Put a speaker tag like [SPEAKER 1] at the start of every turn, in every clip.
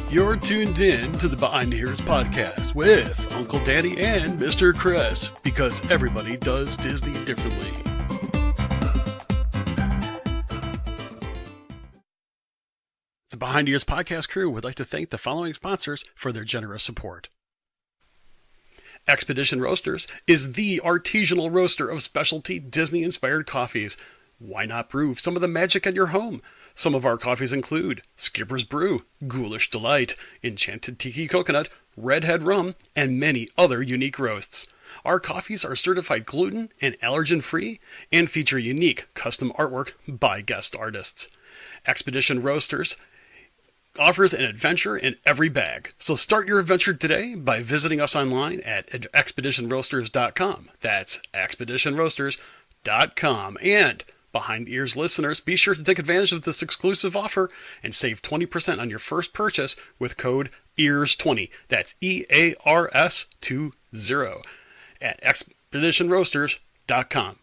[SPEAKER 1] You're tuned in to the Behind the Ears podcast with Uncle Danny and Mr. Chris, because everybody does Disney differently. The Behind the Ears podcast crew would like to thank the following sponsors for their generous support. Expedition Roasters is the artisanal roaster of specialty Disney-inspired coffees. Why not brew some of the magic at your home? Some of our coffees include Skipper's Brew, Ghoulish Delight, Enchanted Tiki Coconut, Redhead Rum, and many other unique roasts. Our coffees are certified gluten and allergen-free and feature unique custom artwork by guest artists. Expedition Roasters offers an adventure in every bag. So start your adventure today by visiting us online at expeditionroasters.com. That's expeditionroasters.com. And Behind Ears listeners, be sure to take advantage of this exclusive offer and save 20% on your first purchase with code EARS20. That's EARS20 at expeditionroasters.com.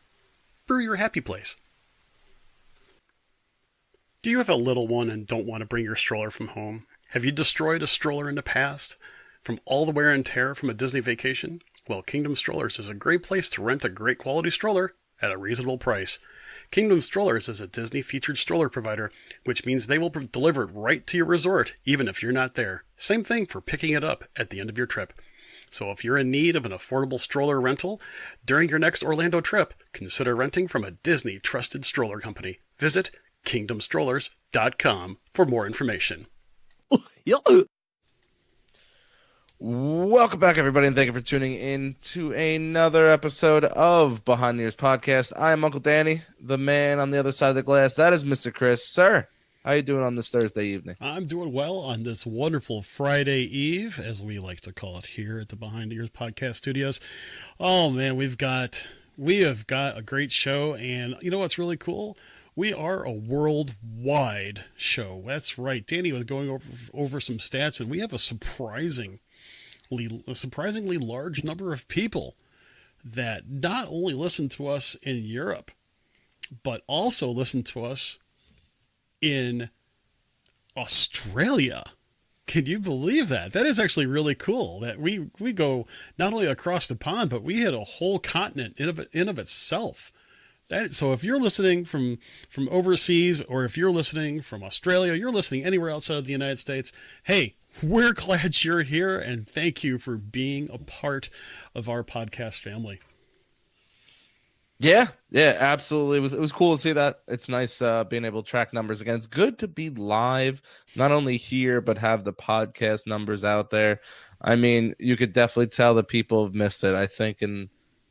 [SPEAKER 1] Brew your happy place. Do you have a little one and don't want to bring your stroller from home? Have you destroyed a stroller in the past from all the wear and tear from a Disney vacation? Well, Kingdom Strollers is a great place to rent a great quality stroller at a reasonable price. Kingdom Strollers is a Disney-featured stroller provider, which means they will deliver it right to your resort, even if you're not there. Same thing for picking it up at the end of your trip. So if you're in need of an affordable stroller rental during your next Orlando trip, consider renting from a Disney-trusted stroller company. Visit kingdomstrollers.com for more information.
[SPEAKER 2] Welcome back, everybody, and thank you for tuning in to another episode of Behind the Ears podcast. I am Uncle Danny, the man on the other side of the glass. That is Mr. Chris. Sir, how are you doing on this Thursday evening?
[SPEAKER 1] I'm doing well on this wonderful Friday Eve, as we like to call it here at the Behind the Ears podcast studios. Oh, man, we have got a great show, and you know what's really cool? We are a worldwide show. That's right. Danny was going over some stats, and we have a surprisingly large number of people that not only listen to us in Europe, but also listen to us in Australia. Can you believe that? That is actually really cool that we go not only across the pond, but we hit a whole continent in of itself. So if you're listening from overseas, or if you're listening from Australia, you're listening anywhere outside of the United States, hey, we're glad you're here, and thank you for being a part of our podcast family.
[SPEAKER 2] Yeah, absolutely. It was cool to see that. It's nice being able to track numbers again. It's good to be live, not only here, but have the podcast numbers out there. I mean, you could definitely tell that people have missed it. I think in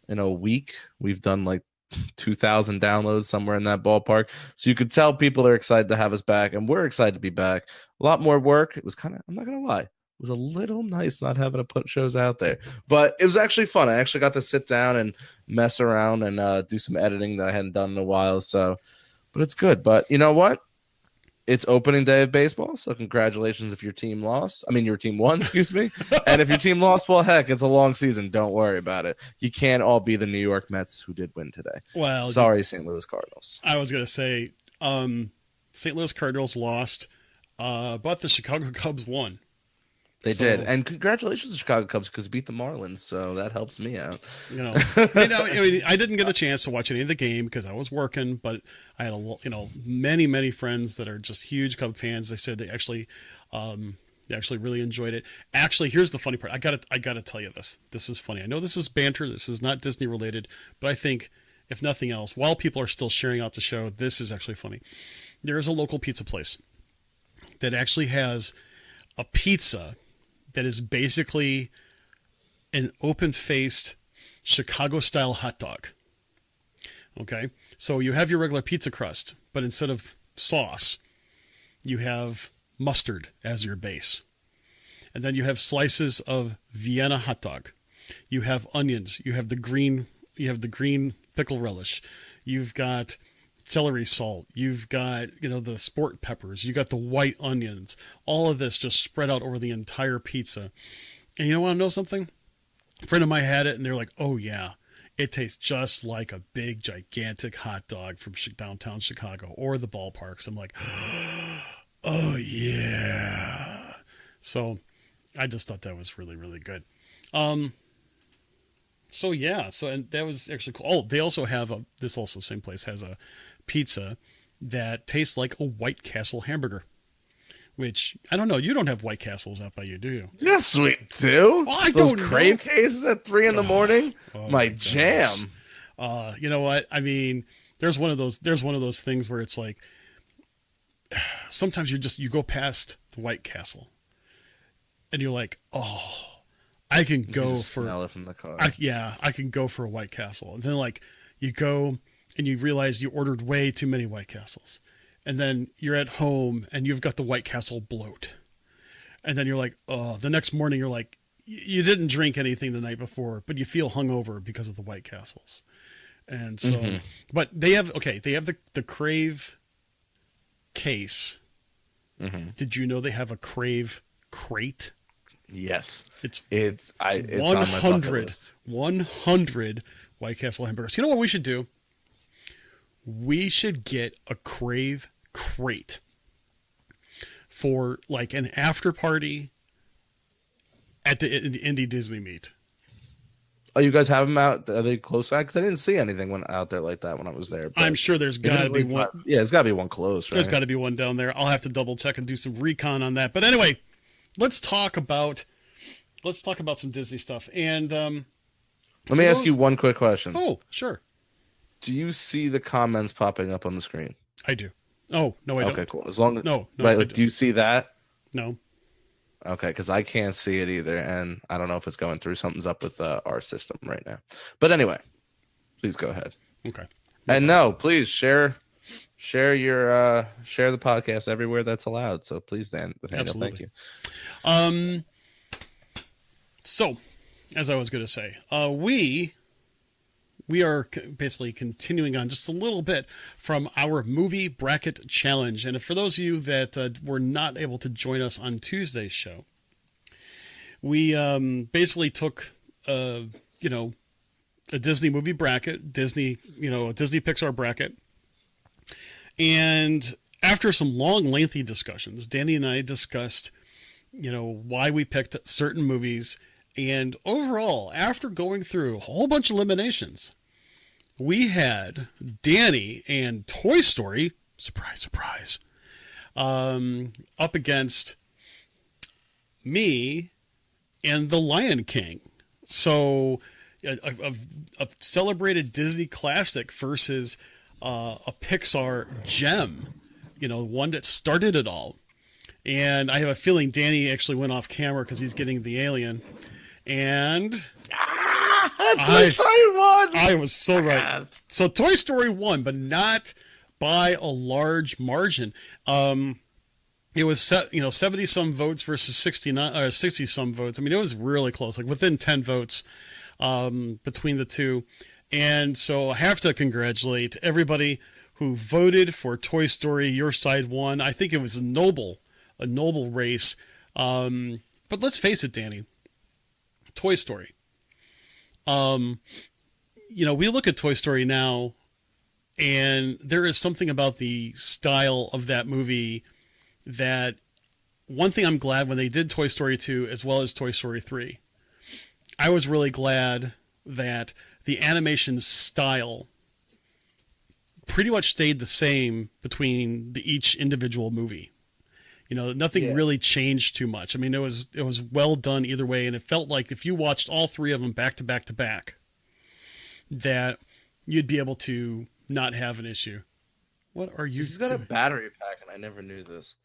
[SPEAKER 2] a week, we've done like 2,000 downloads, somewhere in that ballpark. So you could tell people are excited to have us back, and we're excited to be back. A lot more work. It was I'm not going to lie, it was a little nice not having to put shows out there, but it was actually fun. I actually got to sit down and mess around and do some editing that I hadn't done in a while. So, but it's good. But you know what? It's opening day of baseball, so congratulations if your team lost. I mean, your team won, excuse me. And if your team lost, well, heck, it's a long season. Don't worry about it. You can't all be the New York Mets, who did win today. Well, sorry, St. Louis Cardinals.
[SPEAKER 1] I was going to say St. Louis Cardinals lost, but the Chicago Cubs won.
[SPEAKER 2] They did, and congratulations to Chicago Cubs, because beat the Marlins, so that helps me out.
[SPEAKER 1] I didn't get a chance to watch any of the game because I was working, but I had many friends that are just huge Cub fans. They said they actually really enjoyed it. Actually, here's the funny part. I gotta tell you this. This is funny. I know this is banter. This is not Disney related, but I think if nothing else, while people are still sharing out the show, this is actually funny. There is a local pizza place that actually has a pizza that is basically an open-faced Chicago-style hot dog. Okay? So you have your regular pizza crust, but instead of sauce, you have mustard as your base. And then you have slices of Vienna hot dog. You have onions. You have the green pickle relish. You've got celery salt. You've got, the sport peppers. You got the white onions. All of this just spread out over the entire pizza. And you want to know something? A friend of mine had it, and they're like, "Oh yeah, it tastes just like a big, gigantic hot dog from downtown Chicago or the ballparks." I'm like, "Oh yeah." So I just thought that was really, really good. So yeah, and that was actually cool. Oh, they also have same place has a pizza that tastes like a White Castle hamburger. Which, I don't know, you don't have White Castles out by you, do you?
[SPEAKER 2] Yes, we do.
[SPEAKER 1] Well, I
[SPEAKER 2] Those
[SPEAKER 1] don't
[SPEAKER 2] crave
[SPEAKER 1] know.
[SPEAKER 2] cases at 3 in the morning. My jam.
[SPEAKER 1] You know what? I mean, there's one of those things where it's like, sometimes you go past the White Castle and you're like, oh, I can go for
[SPEAKER 2] smell it from the car.
[SPEAKER 1] I can go for a White Castle. And then like you go and you realize you ordered way too many White Castles. And then you're at home and you've got the White Castle bloat. And then you're like, oh, the next morning you're like, you didn't drink anything the night before, but you feel hungover because of the White Castles. And so, but they have the Crave case. Did you know they have a Crave crate?
[SPEAKER 2] Yes.
[SPEAKER 1] It's
[SPEAKER 2] 100
[SPEAKER 1] 100 White Castle hamburgers. You know what we should do? We should get a Crave crate for like an after party at the Indie Disney meet.
[SPEAKER 2] Oh, you guys have them out? Are they close? Because I didn't see anything out there like that when I was there.
[SPEAKER 1] I'm sure there's got to be one.
[SPEAKER 2] Yeah, there's got to be one close. Right?
[SPEAKER 1] There's got to be one down there. I'll have to double check and do some recon on that. But anyway, let's talk about some Disney stuff. And
[SPEAKER 2] let me ask you one quick question.
[SPEAKER 1] Oh, sure.
[SPEAKER 2] Do you see the comments popping up on the screen?
[SPEAKER 1] I do. Oh, no, I don't.
[SPEAKER 2] Okay, cool. As long as
[SPEAKER 1] no,
[SPEAKER 2] right, like, do you see that?
[SPEAKER 1] No.
[SPEAKER 2] Okay, because I can't see it either, and I don't know if it's going through. Something's up with our system right now. But anyway, please go ahead.
[SPEAKER 1] Okay.
[SPEAKER 2] And no, please share your share the podcast everywhere that's allowed. So please, Daniel, thank you.
[SPEAKER 1] So, as I was going to say, we are basically continuing on just a little bit from our movie bracket challenge. And for those of you that were not able to join us on Tuesday's show, we basically took a Disney movie bracket, a Disney Pixar bracket. And after some long, lengthy discussions, Danny and I discussed, why we picked certain movies. And overall, after going through a whole bunch of eliminations, we had Danny and Toy Story, surprise, surprise, up against me and The Lion King. So a celebrated Disney classic versus a Pixar gem, one that started it all. And I have a feeling Danny actually went off camera because he's getting the alien. And
[SPEAKER 2] Toy Story won.
[SPEAKER 1] I was so right. So Toy Story won, but not by a large margin. It was 70 some votes versus 60 some votes. I mean, it was really close, like within 10 votes between the two. And so I have to congratulate everybody who voted for Toy Story. Your side won. I think it was a noble race. But let's face it, Danny. Toy Story. We look at Toy Story now, and there is something about the style of that movie that one thing I'm glad when they did Toy Story 2 as well as Toy Story 3, I was really glad that the animation style pretty much stayed the same between each individual movie. Nothing really changed too much. I mean, it was well done either way, and it felt like if you watched all three of them back to back to back, that you'd be able to not have an issue. What are you?
[SPEAKER 2] He's got doing? A battery pack, and I never knew this.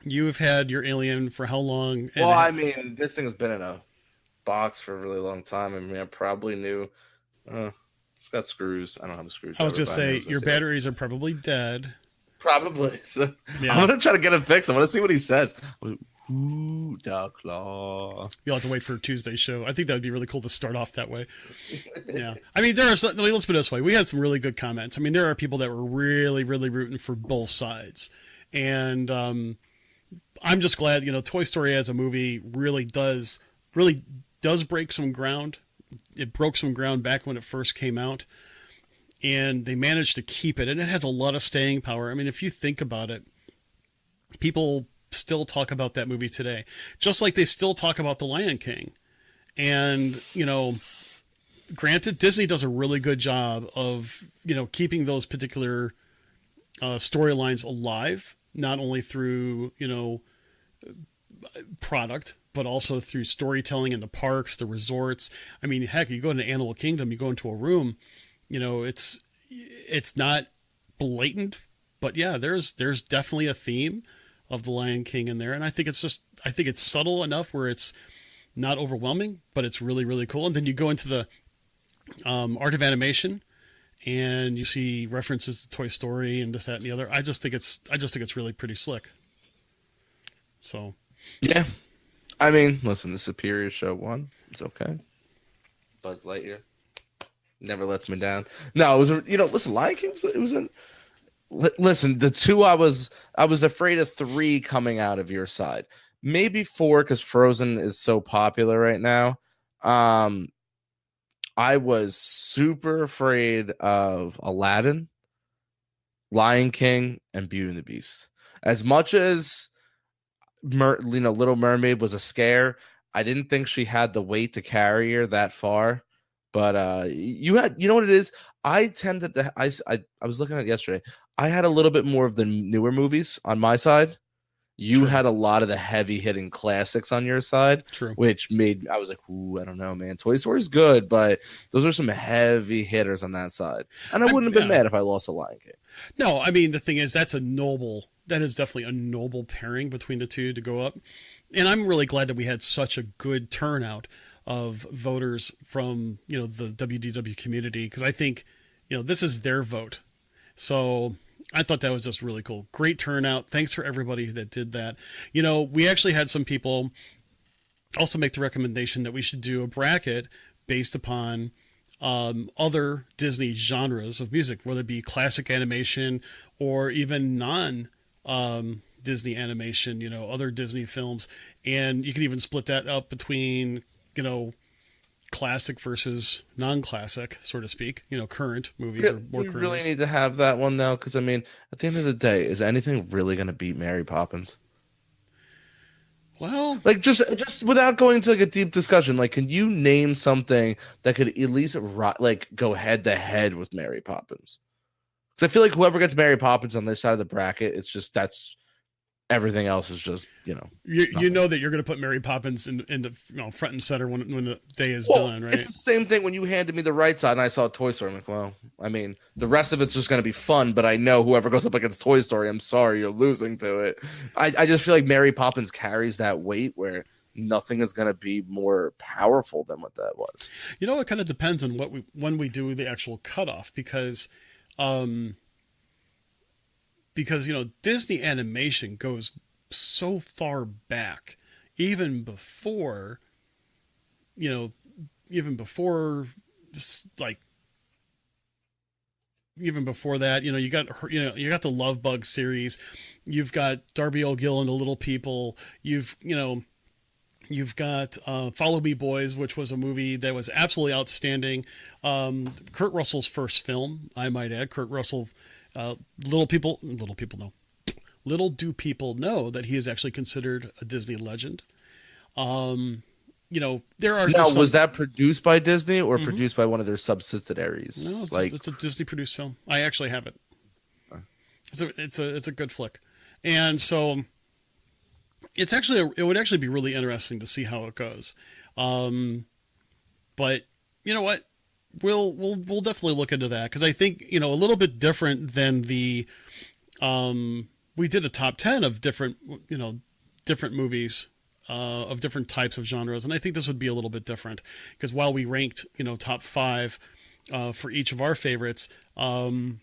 [SPEAKER 1] You have had your alien for how long?
[SPEAKER 2] Well, I mean, this thing has been in a box for a really long time. I mean, I probably knew. It's got screws. I don't have a screwdriver.
[SPEAKER 1] I was just say your batteries are probably dead.
[SPEAKER 2] Probably. So yeah. I'm gonna try to get it fixed. I want to see what he says. Ooh, Dark Claw.
[SPEAKER 1] You'll have to wait for Tuesday's show. I think that would be really cool to start off that way. Yeah. I mean, there are some, I mean, let's put it this way. We had some really good comments. I mean, there are people that were really, really rooting for both sides. And I'm just glad, Toy Story as a movie really does break some ground. It broke some ground back when it first came out. And they managed to keep it. And it has a lot of staying power. I mean, if you think about it, people still talk about that movie today, just like they still talk about The Lion King. And, granted, Disney does a really good job of, keeping those particular storylines alive, not only through, product, but also through storytelling in the parks, the resorts. I mean, heck, you go into Animal Kingdom, you go into a room, it's not blatant, but yeah, there's definitely a theme of The Lion King in there. And I think it's subtle enough where it's not overwhelming, but it's really, really cool. And then you go into the art of animation and you see references to Toy Story and this, that, and the other. I just think it's really pretty slick. So,
[SPEAKER 2] yeah. I mean, listen, the Superior Show won. It's okay. Buzz Lightyear never lets me down. No, it was, listen, Lion King, listen, the two, I was afraid of 3 coming out of your side. Maybe 4 because Frozen is so popular right now. I was super afraid of Aladdin, Lion King, and Beauty and the Beast. As much as Little Mermaid was a scare, I didn't think she had the weight to carry her that far. But you know what it is? I tended to I was looking at it yesterday. I had a little bit more of the newer movies on my side. You
[SPEAKER 1] True.
[SPEAKER 2] had a lot of the heavy hitting classics on your side.
[SPEAKER 1] True.
[SPEAKER 2] Which made, I was like, ooh, I don't know, man. Toy Story's good, but those are some heavy hitters on that side. And I wouldn't have been mad if I lost a Lion King.
[SPEAKER 1] No, I mean, the thing is, that is definitely a noble pairing between the two to go up. And I'm really glad that we had such a good turnout of voters from, the WDW community, because I think, this is their vote. So I thought that was just really cool. Great turnout. Thanks for everybody that did that. We actually had some people also make the recommendation that we should do a bracket based upon other Disney genres of music, whether it be classic animation or even Disney animation, other Disney films. And you can even split that up between, classic versus non-classic, so to speak, current movies or more current.
[SPEAKER 2] We really need to have that one now, because I mean, at the end of the day, is anything really going to beat Mary Poppins?
[SPEAKER 1] Well,
[SPEAKER 2] like just without going into like a deep discussion, like, can you name something that could at least go head to head with Mary Poppins? Because I feel like whoever gets Mary Poppins on their side of the bracket, it's just everything else is just
[SPEAKER 1] you know that you're going to put Mary Poppins in the front and center when the day is done, right?
[SPEAKER 2] It's the same thing when you handed me the right side and I saw Toy Story. I'm like, well, I mean, the rest of it's just going to be fun, but I know whoever goes up against Toy Story, I'm sorry, you're losing to it. I just feel like Mary Poppins carries that weight where nothing is going to be more powerful than what that was.
[SPEAKER 1] It kind of depends on when we do the actual cutoff, because Disney animation goes so far back, even before that, you got the Love Bug series, you've got Darby O'Gill and the Little People, you've got Follow Me Boys, which was a movie that was absolutely outstanding. Kurt Russell's first film, I might add. Kurt Russell, little do people know that he is actually considered a Disney legend. There are
[SPEAKER 2] was that produced by Disney or produced by one of their subsidiaries?
[SPEAKER 1] No, it's a Disney produced film. I actually have it. It's a good flick, and so it would actually be really interesting to see how it goes. But you know what? We'll definitely look into that, because I think a little bit different than the we did a top 10 of different movies of different types of genres, and I think this would be a little bit different, because while we ranked top 5 for each of our favorites, it'd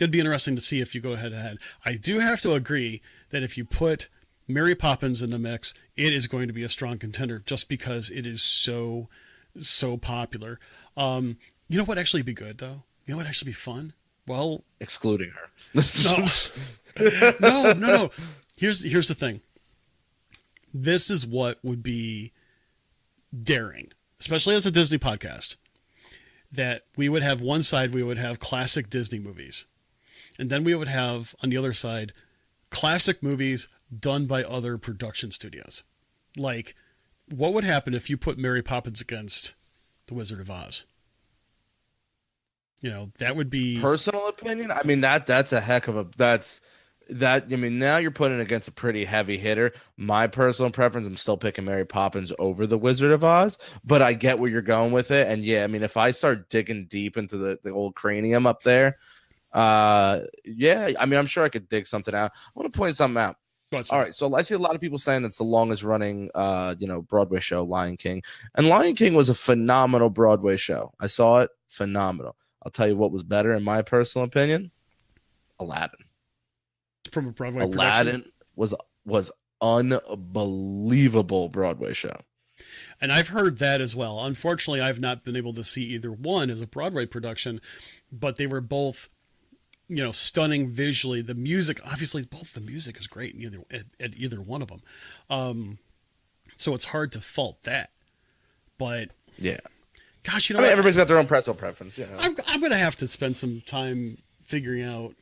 [SPEAKER 1] be interesting to see if you go head to head. I do have to agree that if you put Mary Poppins in the mix, it is going to be a strong contender just because it is so popular. You know what actually be good though? You know what actually be fun? Well,
[SPEAKER 2] excluding her.
[SPEAKER 1] No. Here's the thing. This is what would be daring, especially as a Disney podcast, that we would have one side, we would have classic Disney movies. And then we would have on the other side, classic movies done by other production studios. Like, what would happen if you put Mary Poppins against The Wizard of Oz? You know, that would be
[SPEAKER 2] personal opinion. I mean, that's a heck of a I mean, now you're putting it against a pretty heavy hitter. My personal preference, I'm still picking Mary Poppins over The Wizard of Oz, but I get where you're going with it. And yeah, I mean, if I start digging deep into the old cranium up there, yeah, I mean, I'm sure I could dig something out. I want to point something out. All right, so I see a lot of people saying that's the longest running, Broadway show, Lion King. And Lion King was a phenomenal Broadway show. I saw it, phenomenal. I'll tell you what was better, in my personal opinion, Aladdin.
[SPEAKER 1] From a Broadway
[SPEAKER 2] Aladdin
[SPEAKER 1] production?
[SPEAKER 2] was unbelievable Broadway show.
[SPEAKER 1] And I've heard that as well. Unfortunately, I've not been able to see either one as a Broadway production, but they were both, stunning visually. The music, obviously, both the music is great at either one of them. So it's hard to fault that. But
[SPEAKER 2] yeah,
[SPEAKER 1] gosh,
[SPEAKER 2] I mean, everybody's got their own pretzel preference.
[SPEAKER 1] I'm going to have to spend some time figuring out,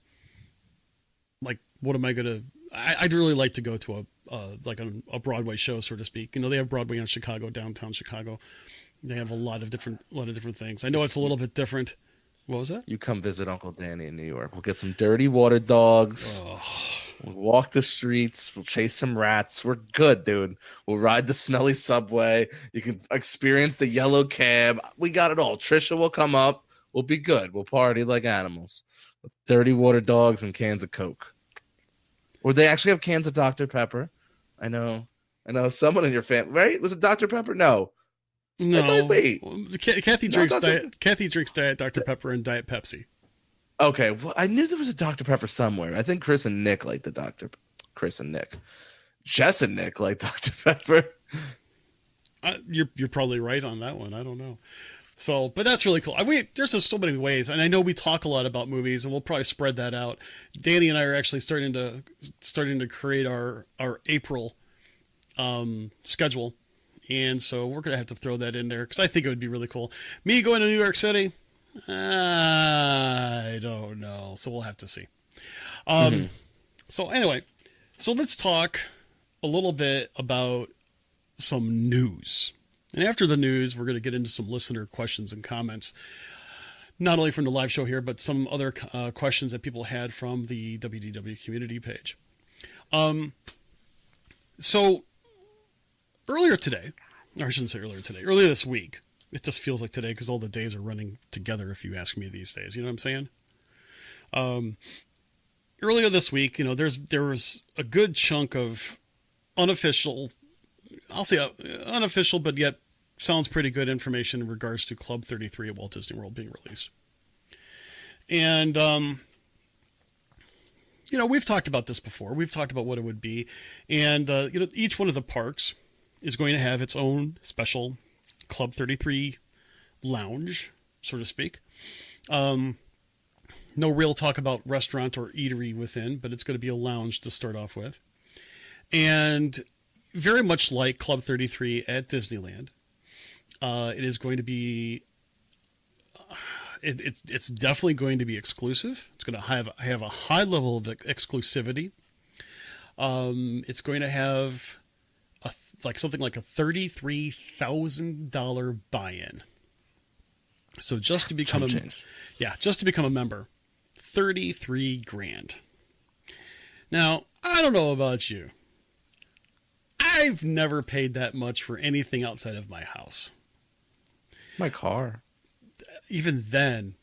[SPEAKER 1] like, what am I going to... I'd really like to go to a Broadway show, so to speak. They have Broadway in Chicago, downtown Chicago. They have a lot of different things. I know it's a little bit different. What was that?
[SPEAKER 2] You come visit Uncle Danny in New York. We'll get some dirty water dogs. Oh. We'll walk the streets. We'll chase some rats. We're good, dude. We'll ride the smelly subway. You can experience the yellow cab. We got it all. Trisha will come up. We'll be good. We'll party like animals. With dirty water dogs and cans of Coke. Or they actually have cans of Dr. Pepper. I know someone in your family, right? Was it Dr. Pepper? No.
[SPEAKER 1] Wait. Kathy drinks Diet Dr. Pepper and Diet Pepsi.
[SPEAKER 2] Okay, well, I knew there was a Dr. Pepper somewhere. I think Chris and Nick like the Dr. Chris and Nick. Jess and Nick like Dr. Pepper.
[SPEAKER 1] You're probably right on that one. I don't know. So, but that's really cool. There's just so many ways, and I know we talk a lot about movies, and we'll probably spread that out. Danny and I are actually starting to create our April schedule, and so we're gonna have to throw that in there because I think it would be really cool. Me going to New York City, I don't know, so we'll have to see. So anyway, let's talk a little bit about some news. And after the news, we're going to get into some listener questions and comments, not only from the live show here, but some other questions that people had from the WDW community page. So earlier today, or I shouldn't say earlier today, earlier this week, it just feels like today because all the days are running together if you ask me these days. You know what I'm saying? Earlier this week, there was a good chunk of unofficial, I'll say unofficial, but yet sounds pretty good information in regards to Club 33 at Walt Disney World being released. And, we've talked about this before. We've talked about what it would be. And, each one of the parks is going to have its own special Club 33 lounge, so to speak. No real talk about restaurant or eatery within, but it's going to be a lounge to start off with. And very much like Club 33 at Disneyland, it is going to be. It's definitely going to be exclusive. It's going to have a high level of exclusivity. It's going to have something like a $33,000 buy-in. So just to become a member, $33,000. Now, I don't know about you. I've never paid that much for anything outside of my house.
[SPEAKER 2] My car.
[SPEAKER 1] Even then,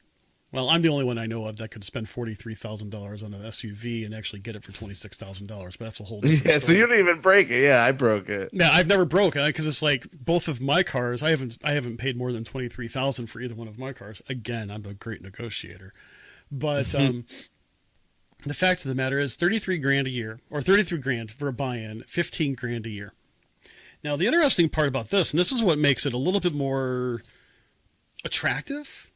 [SPEAKER 1] well, I'm the only one I know of that could spend $43,000 on an SUV and actually get it for $26,000. But that's a whole different story.
[SPEAKER 2] So you didn't even break it. Yeah, I broke it.
[SPEAKER 1] Yeah, I've never broken it because it's like both of my cars. I haven't paid more than $23,000 for either one of my cars. Again, I'm a great negotiator, but The fact of the matter is 33 grand a year, or 33 grand for a buy-in, 15 grand a year. Now, the interesting part about this, and this is what makes it a little bit more attractive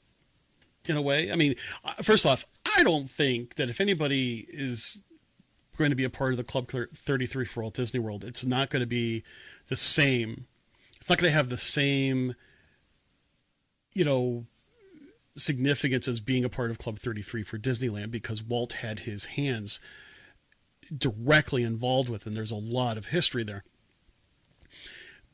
[SPEAKER 1] in a way. I mean, first off, I don't think that if anybody is going to be a part of the Club 33 for Walt Disney World, it's not going to be the same. It's not going to have the same, you know, significance as being a part of Club 33 for Disneyland, because Walt had his hands directly involved with, and there's a lot of history there.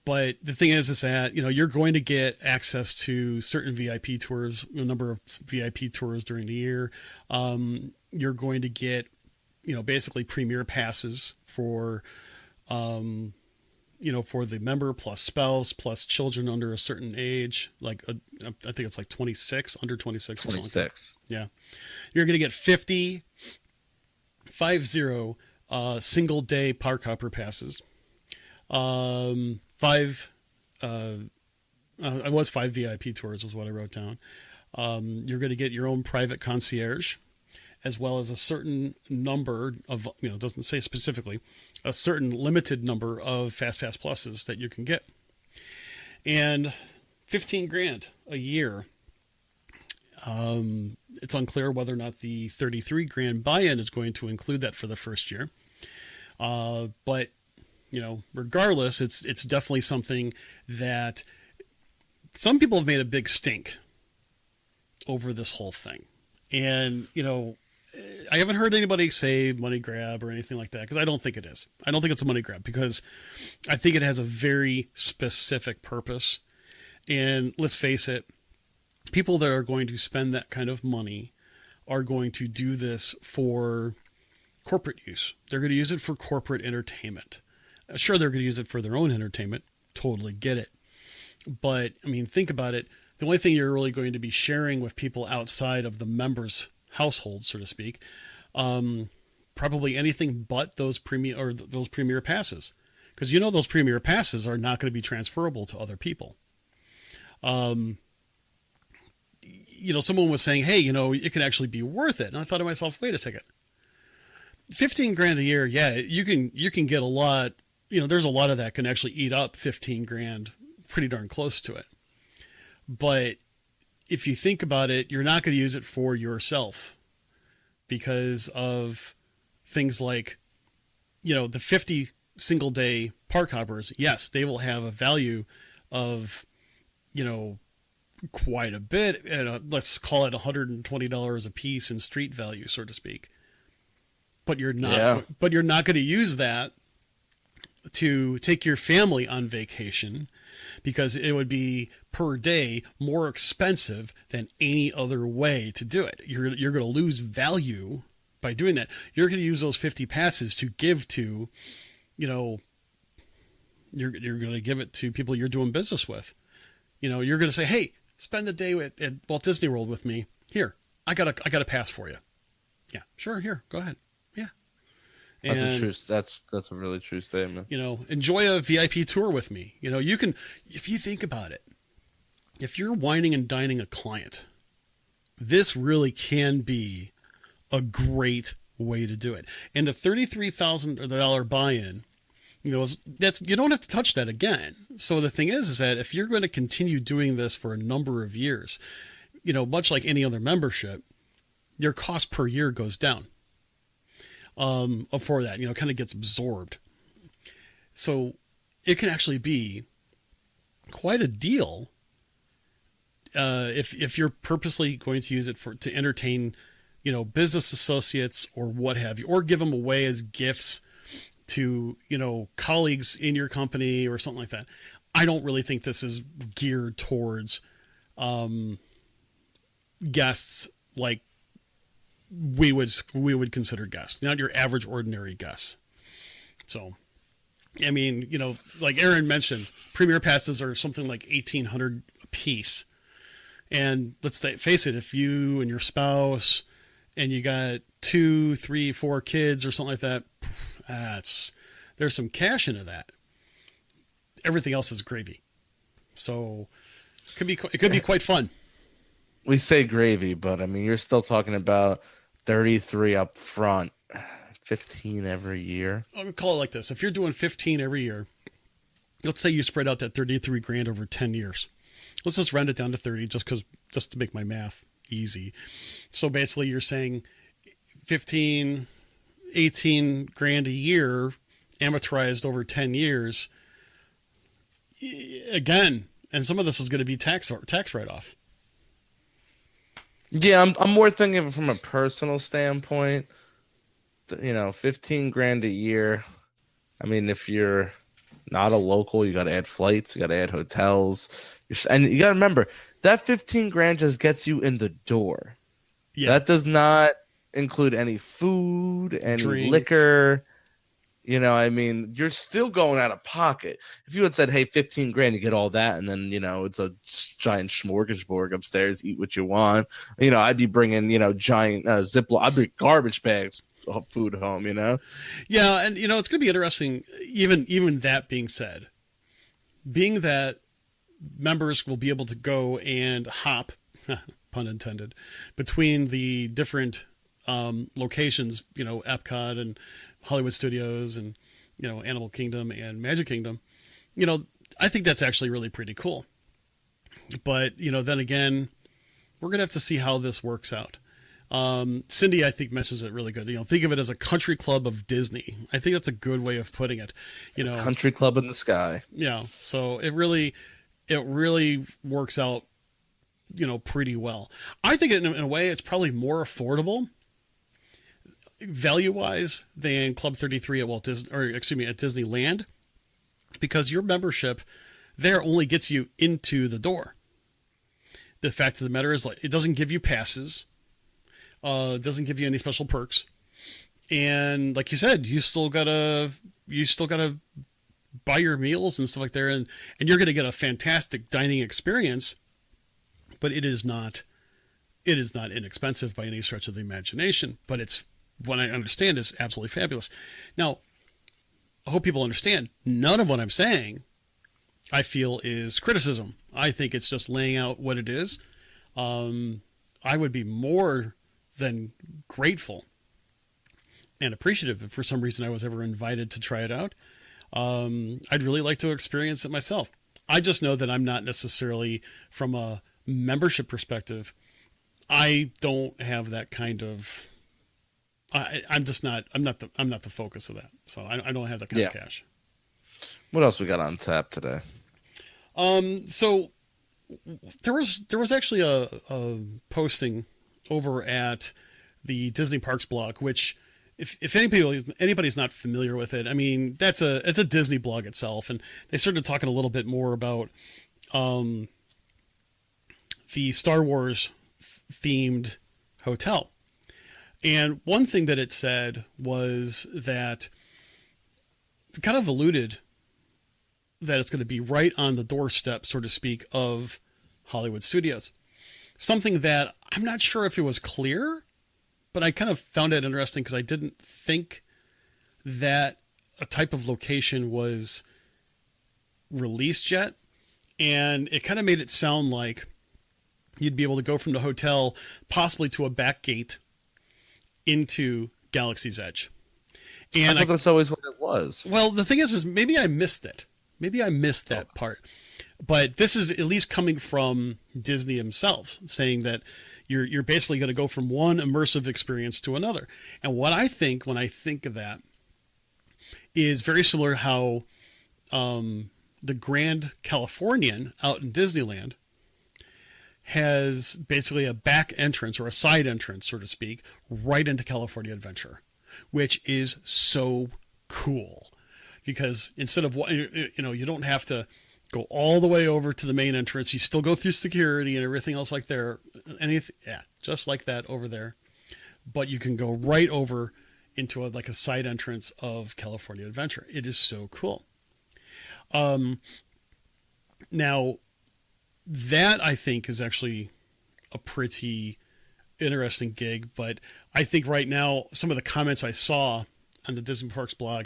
[SPEAKER 1] But the thing is that, you know, you're going to get access to certain VIP tours, a number of VIP tours during the year. You're going to get, you know, basically premier passes for, you know, for the member plus spouse plus children under a certain age. Like, I think it's like 26, under 26 or something.
[SPEAKER 2] 26.
[SPEAKER 1] Yeah. You're going to get 50 single day park hopper passes. Five VIP tours was what I wrote down. You're going to get your own private concierge, as well as a certain number of, you know, it doesn't say specifically, a certain limited number of Fast Pass Pluses that you can get. And 15 grand a year. It's unclear whether or not the 33 grand buy-in is going to include that for the first year. But, you know, regardless, it's definitely something that some people have made a big stink over this whole thing. And, you know, I haven't heard anybody say money grab or anything like that, because I don't think it is. I don't think it's a money grab, because I think it has a very specific purpose. And let's face it, people that are going to spend that kind of money are going to do this for corporate use. They're going to use it for corporate entertainment. Sure, they're going to use it for their own entertainment. Totally get it. But, I mean, think about it. The only thing you're really going to be sharing with people outside of the members' household, so to speak, probably anything but those premier passes. Because, you know, those premier passes are not going to be transferable to other people. You know, someone was saying, hey, you know, it could actually be worth it. And I thought to myself, wait a second. 15 grand a year, yeah, you can get a lot. You know, there's a lot of that can actually eat up 15 grand, pretty darn close to it. But if you think about it, you're not going to use it for yourself because of things like, you know, the 50 single day park hoppers. Yes, they will have a value of, you know, quite a bit. Let's call it $120 a piece in street value, so to speak. But you're not. Yeah. But you're not going to use that to take your family on vacation, because it would be per day more expensive than any other way to do it. You're going to lose value by doing that. You're going to use those 50 passes to give to, you know, you're going to give it to people you're doing business with. You know, you're going to say, hey, spend the day at Walt Disney World with me. Here, I got a pass for you. Yeah, sure. Here, go ahead.
[SPEAKER 2] That's a really true statement.
[SPEAKER 1] You know, enjoy a VIP tour with me. You know, you can, if you think about it, if you're wining and dining a client, this really can be a great way to do it. And a $33,000 buy-in, you know, you don't have to touch that again. So the thing is that if you're going to continue doing this for a number of years, you know, much like any other membership, your cost per year goes down. For that, you know, kind of gets absorbed. So it can actually be quite a deal if you're purposely going to use it to entertain, you know, business associates or what have you, or give them away as gifts to, you know, colleagues in your company or something like that. I don't really think this is geared towards guests like we would consider guests, not your average ordinary guests. So, I mean, you know, like Aaron mentioned, premier passes are something like $1,800 a piece. And let's face it, if you and your spouse and you got 2, 3, 4 kids or something like that, there's some cash into that. Everything else is gravy. So it could be quite fun.
[SPEAKER 2] We say gravy, but I mean, you're still talking about 33 up front, 15 every year.
[SPEAKER 1] I would call it like this. If you're doing 15 every year, let's say you spread out that 33 grand over 10 years. Let's just round it down to 30 just to make my math easy. So basically you're saying 15, 18 grand a year amortized over 10 years. Again, and some of this is going to be tax write-off.
[SPEAKER 2] Yeah, I'm more thinking of it from a personal standpoint. 15 grand a year. I mean, if you're not a local, you got to add flights, you got to add hotels. And you got to remember, that 15 grand just gets you in the door. Yeah. That does not include any food, any liquor. I mean, you're still going out of pocket. If you had said, hey, 15 grand, you get all that, and then, it's a giant smorgasbord upstairs, eat what you want. I'd be bringing, giant Ziploc, I'd bring garbage bags of food home,
[SPEAKER 1] Yeah, and, it's going to be interesting, even that being said, being that members will be able to go and hop, pun intended, between the different locations, Epcot and Hollywood Studios and, Animal Kingdom and Magic Kingdom, I think that's actually really pretty cool. But, then again, we're going to have to see how this works out. Cindy, I think, messes it really good. Think of it as a country club of Disney. I think that's a good way of putting it.
[SPEAKER 2] Country club in the sky.
[SPEAKER 1] Yeah. So it really works out, pretty well. I think in a way it's probably more affordable value-wise than Club 33 at at Disneyland, because your membership there only gets you into the door. The fact of the matter is, it doesn't give you passes, it doesn't give you any special perks, and like you said, you still gotta buy your meals and stuff like that, and you're gonna get a fantastic dining experience, but it is not inexpensive by any stretch of the imagination. But it's, what I understand, is absolutely fabulous. Now, I hope people understand, none of what I'm saying I feel is criticism. I think it's just laying out what it is. I would be more than grateful and appreciative if for some reason I was ever invited to try it out. I'd really like to experience it myself. I just know that I'm not necessarily, from a membership perspective, I don't have that kind of, I'm not the focus of that. So I don't have that kind of cash.
[SPEAKER 2] What else we got on tap today?
[SPEAKER 1] So there was actually a posting over at the Disney Parks blog, which if anybody's not familiar with it, I mean, it's a Disney blog itself. And they started talking a little bit more about, the Star Wars themed hotel. And one thing that it said was that it kind of alluded that it's going to be right on the doorstep, so to speak, of Hollywood Studios. Something that I'm not sure if it was clear, but I kind of found it interesting because I didn't think that a type of location was released yet. And it kind of made it sound like you'd be able to go from the hotel possibly to a back gate into Galaxy's Edge. And
[SPEAKER 2] I thought that's always what it was.
[SPEAKER 1] Well, the thing is maybe I missed it. Maybe I missed that part. But this is at least coming from Disney themselves, saying that you're basically going to go from one immersive experience to another. And what I think when I think of that is very similar how the Grand Californian out in Disneyland has basically a back entrance or a side entrance, so to speak, right into California Adventure, which is so cool because instead of, you don't have to go all the way over to the main entrance. You still go through security and everything else like there. Just like that over there. But you can go right over into a side entrance of California Adventure. It is so cool. Now, that I think is actually a pretty interesting gig, but I think right now some of the comments I saw on the Disney Parks blog,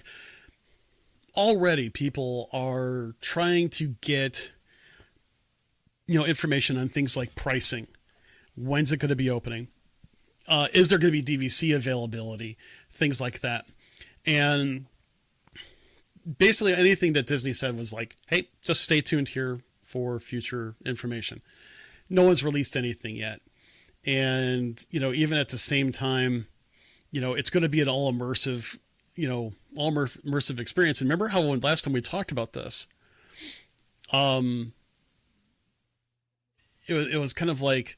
[SPEAKER 1] already people are trying to get information on things like pricing. When's it going to be opening? Is there going to be DVC availability? Things like that. And basically anything that Disney said was like, hey, just stay tuned here for future information. No one's released anything yet. And, even at the same time, it's going to be an all immersive, all immersive experience. And remember how when last time we talked about this, it was kind of like,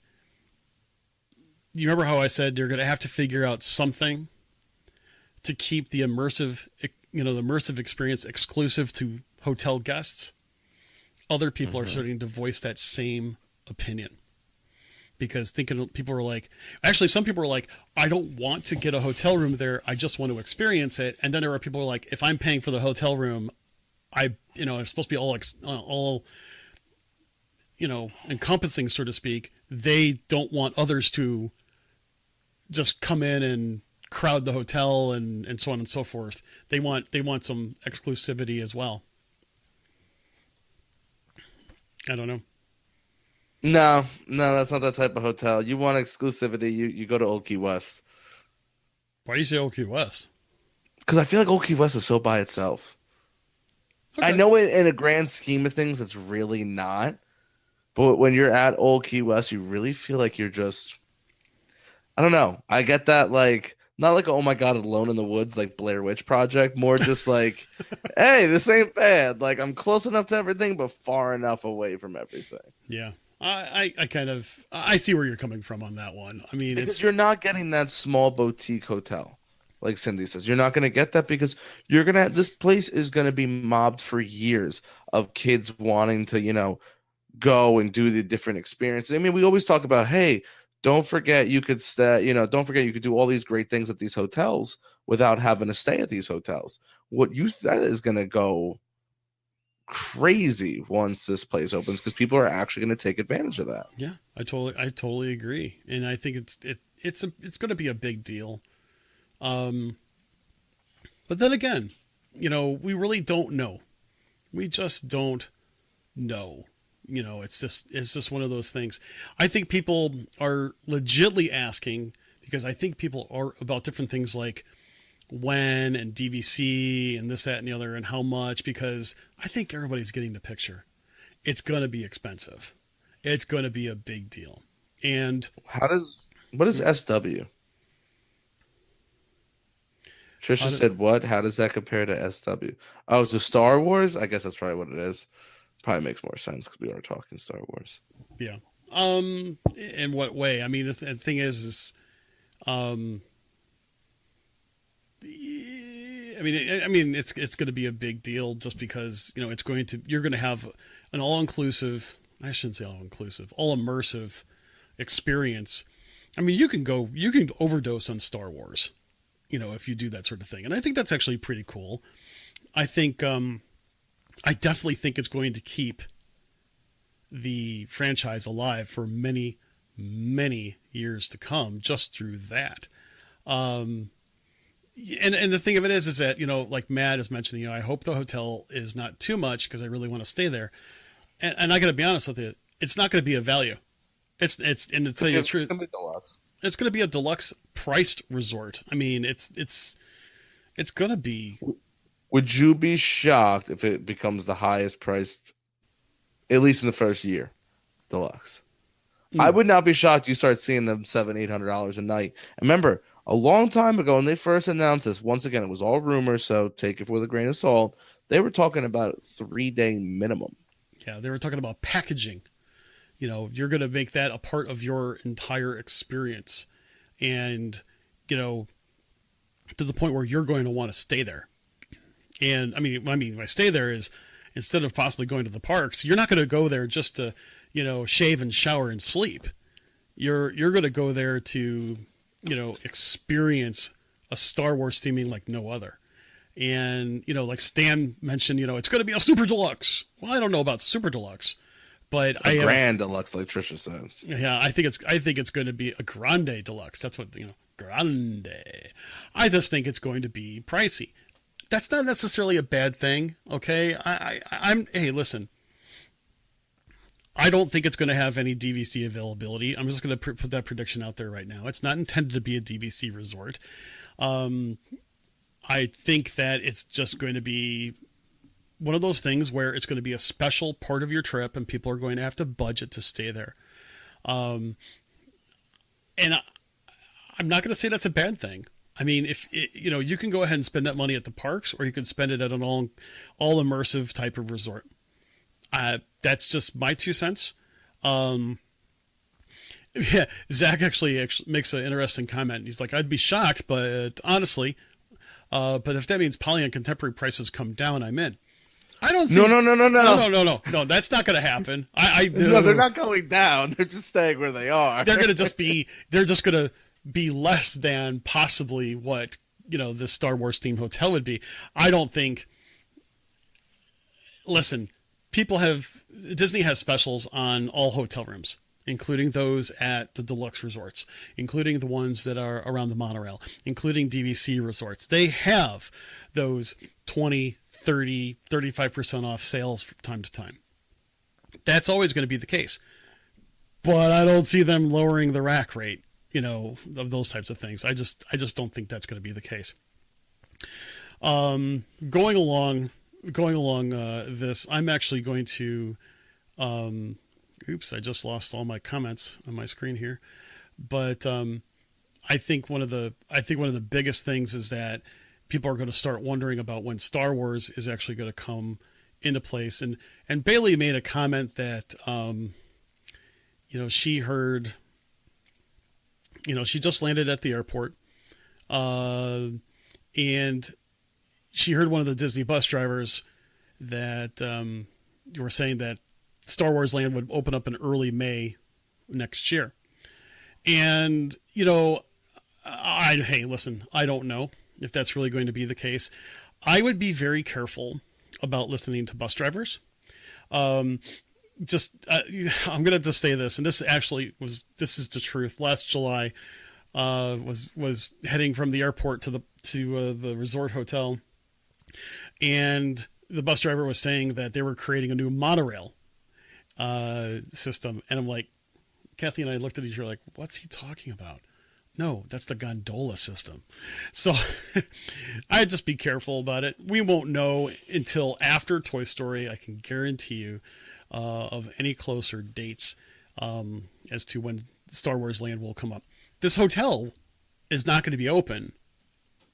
[SPEAKER 1] you remember how I said you're going to have to figure out something to keep the immersive experience exclusive to hotel guests? Other people are starting to voice that same opinion. Because people were like, actually, some people were like, I don't want to get a hotel room there. I just want to experience it. And then there are people who are like, if I'm paying for the hotel room, it's supposed to be all encompassing, so to speak. They don't want others to just come in and crowd the hotel and so on and so forth. They want some exclusivity as well. I don't know.
[SPEAKER 2] No, that's not that type of hotel. You want exclusivity, you go to Old Key West.
[SPEAKER 1] Why do you say Old Key West?
[SPEAKER 2] Because I feel like Old Key West is so by itself.
[SPEAKER 1] Okay.
[SPEAKER 2] I know in a grand scheme of things, it's really not. But when you're at Old Key West, you really feel like you're just... I don't know. I get that, like... Not like, oh my God, Alone in the Woods, like Blair Witch Project. More just like, hey, this ain't bad. Like, I'm close enough to everything, but far enough away from everything.
[SPEAKER 1] Yeah. I see where you're coming from on that one. I mean,
[SPEAKER 2] because you're not getting that small boutique hotel, like Cindy says. You're not going to get that because this place is going to be mobbed for years of kids wanting to, go and do the different experiences. I mean, we always talk about, hey, don't forget you could stay, don't forget you could do all these great things at these hotels without having to stay at these hotels. That is going to go crazy once this place opens because people are actually going to take advantage of that.
[SPEAKER 1] Yeah, I totally agree, and I think it's going to be a big deal. But then again, we really don't know. We just don't know. It's just one of those things. I think people are legitimately asking because I think people are about different things like when and DVC and this, that, and the other and how much, because I think everybody's getting the picture. It's going to be expensive. It's going to be a big deal. And
[SPEAKER 2] what is SW? Trisha said what? How does that compare to SW? Oh, so Star Wars? I guess that's probably what it is. Probably makes more sense because we are talking Star Wars.
[SPEAKER 1] Yeah. In what way? I mean, the thing is I mean, it's going to be a big deal just because, you're going to have an all-inclusive, I shouldn't say all-inclusive, all-immersive experience. I mean, you can overdose on Star Wars, if you do that sort of thing. And I think that's actually pretty cool. I think, I definitely think it's going to keep the franchise alive for many, many years to come just through that. And the thing of it is that, like Matt is mentioning, I hope the hotel is not too much because I really want to stay there. And I got to be honest with you, it's not going to be a value. And to tell you the truth, it's going to be a deluxe priced resort. I mean, it's going to be.
[SPEAKER 2] Would you be shocked if it becomes the highest priced, at least in the first year, deluxe? I would not be shocked you start seeing them $700-800 a night. And remember, a long time ago when they first announced this, once again, it was all rumors, so take it with a grain of salt. They were talking about 3-day minimum.
[SPEAKER 1] Yeah, they were talking about packaging. You're going to make that a part of your entire experience. And, to the point where you're going to want to stay there. And I mean, when I stay there is instead of possibly going to the parks, you're not going to go there just to, shave and shower and sleep. You're going to go there to, experience a Star Wars theming like no other. And, like Stan mentioned, it's going to be a super deluxe. Well, I don't know about super deluxe, but
[SPEAKER 2] grand deluxe, like Trisha said.
[SPEAKER 1] Yeah, I think it's going to be a grande deluxe. That's what, grande. I just think it's going to be pricey. That's not necessarily a bad thing, okay? Hey, listen. I don't think it's going to have any DVC availability. I'm just going to put that prediction out there right now. It's not intended to be a DVC resort. I think that it's just going to be one of those things where it's going to be a special part of your trip and people are going to have to budget to stay there. And I'm not going to say that's a bad thing. I mean, you can go ahead and spend that money at the parks, or you can spend it at an all immersive type of resort. That's just my 2 cents. Yeah, Zach actually makes an interesting comment. He's like, I'd be shocked, but honestly, but if that means poly and contemporary prices come down, I'm in. I don't see. No. That's not going to happen.
[SPEAKER 2] No, they're not going down. They're just staying where they are.
[SPEAKER 1] They're just going to be less than possibly what, the Star Wars themed hotel would be. I don't think. Listen, Disney has specials on all hotel rooms, including those at the deluxe resorts, including the ones that are around the monorail, including DVC resorts. They have those 20, 30, 35% off sales from time to time. That's always going to be the case. But I don't see them lowering the rack rate, of those types of things. I just don't think that's going to be the case. Going along this, I'm actually going to, oops, I just lost all my comments on my screen here. But I think one of the biggest things is that people are going to start wondering about when Star Wars is actually going to come into place. And Bailey made a comment that, she heard, she just landed at the airport, and she heard one of the Disney bus drivers that you were saying that Star Wars Land would open up in early May next year. And, hey, listen, I don't know if that's really going to be the case. I would be very careful about listening to bus drivers. I'm going to just say this, and this is the truth. Last July, was heading from the airport to the resort hotel, and the bus driver was saying that they were creating a new monorail system, and I'm like, Kathy and I looked at each other like, what's he talking about? No, that's the gondola system. So I'd just be careful about it. We won't know until after Toy Story, I can guarantee you, of any closer dates as to when Star Wars Land will come up. This hotel is not going to be open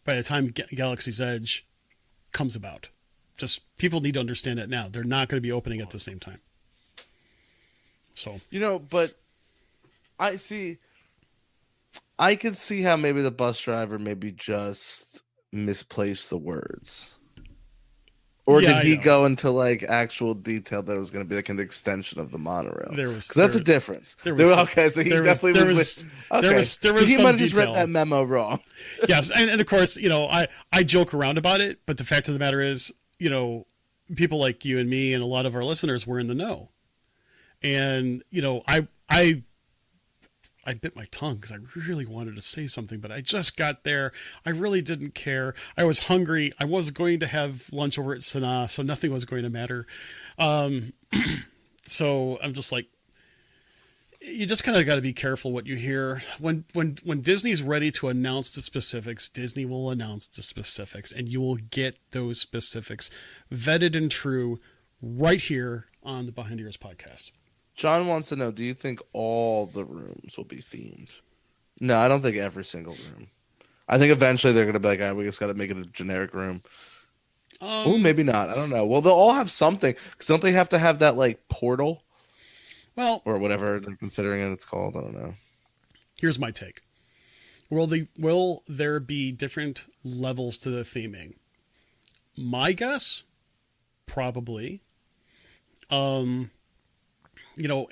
[SPEAKER 1] by the time Galaxy's Edge comes about. Just people need to understand that now. They're not going to be opening at the same time. So,
[SPEAKER 2] but I can see how maybe the bus driver maybe just misplaced the words. Or did he go into actual detail that it was going to be an extension of the monorail? Because that's a difference. So he definitely was. So he might have just read that memo wrong.
[SPEAKER 1] Yes, and of course, I joke around about it, but the fact of the matter is, people like you and me and a lot of our listeners were in the know, and I bit my tongue because I really wanted to say something, but I just got there. I really didn't care. I was hungry. I was going to have lunch over at Sanaa, so nothing was going to matter. So I'm just like, you just kind of got to be careful what you hear. When Disney's ready to announce the specifics, Disney will announce the specifics, and you will get those specifics vetted and true right here on the Behind the Ears podcast.
[SPEAKER 2] John wants to know, do you think all the rooms will be themed? No, I don't think every single room. I think eventually they're going to be like, we just got to make it a generic room. Maybe not. I don't know. Well, they'll all have something. Because don't they have to have that portal?
[SPEAKER 1] Well,
[SPEAKER 2] or whatever they're considering it's called. I don't know.
[SPEAKER 1] Here's my take. Will there be different levels to the theming? My guess, probably.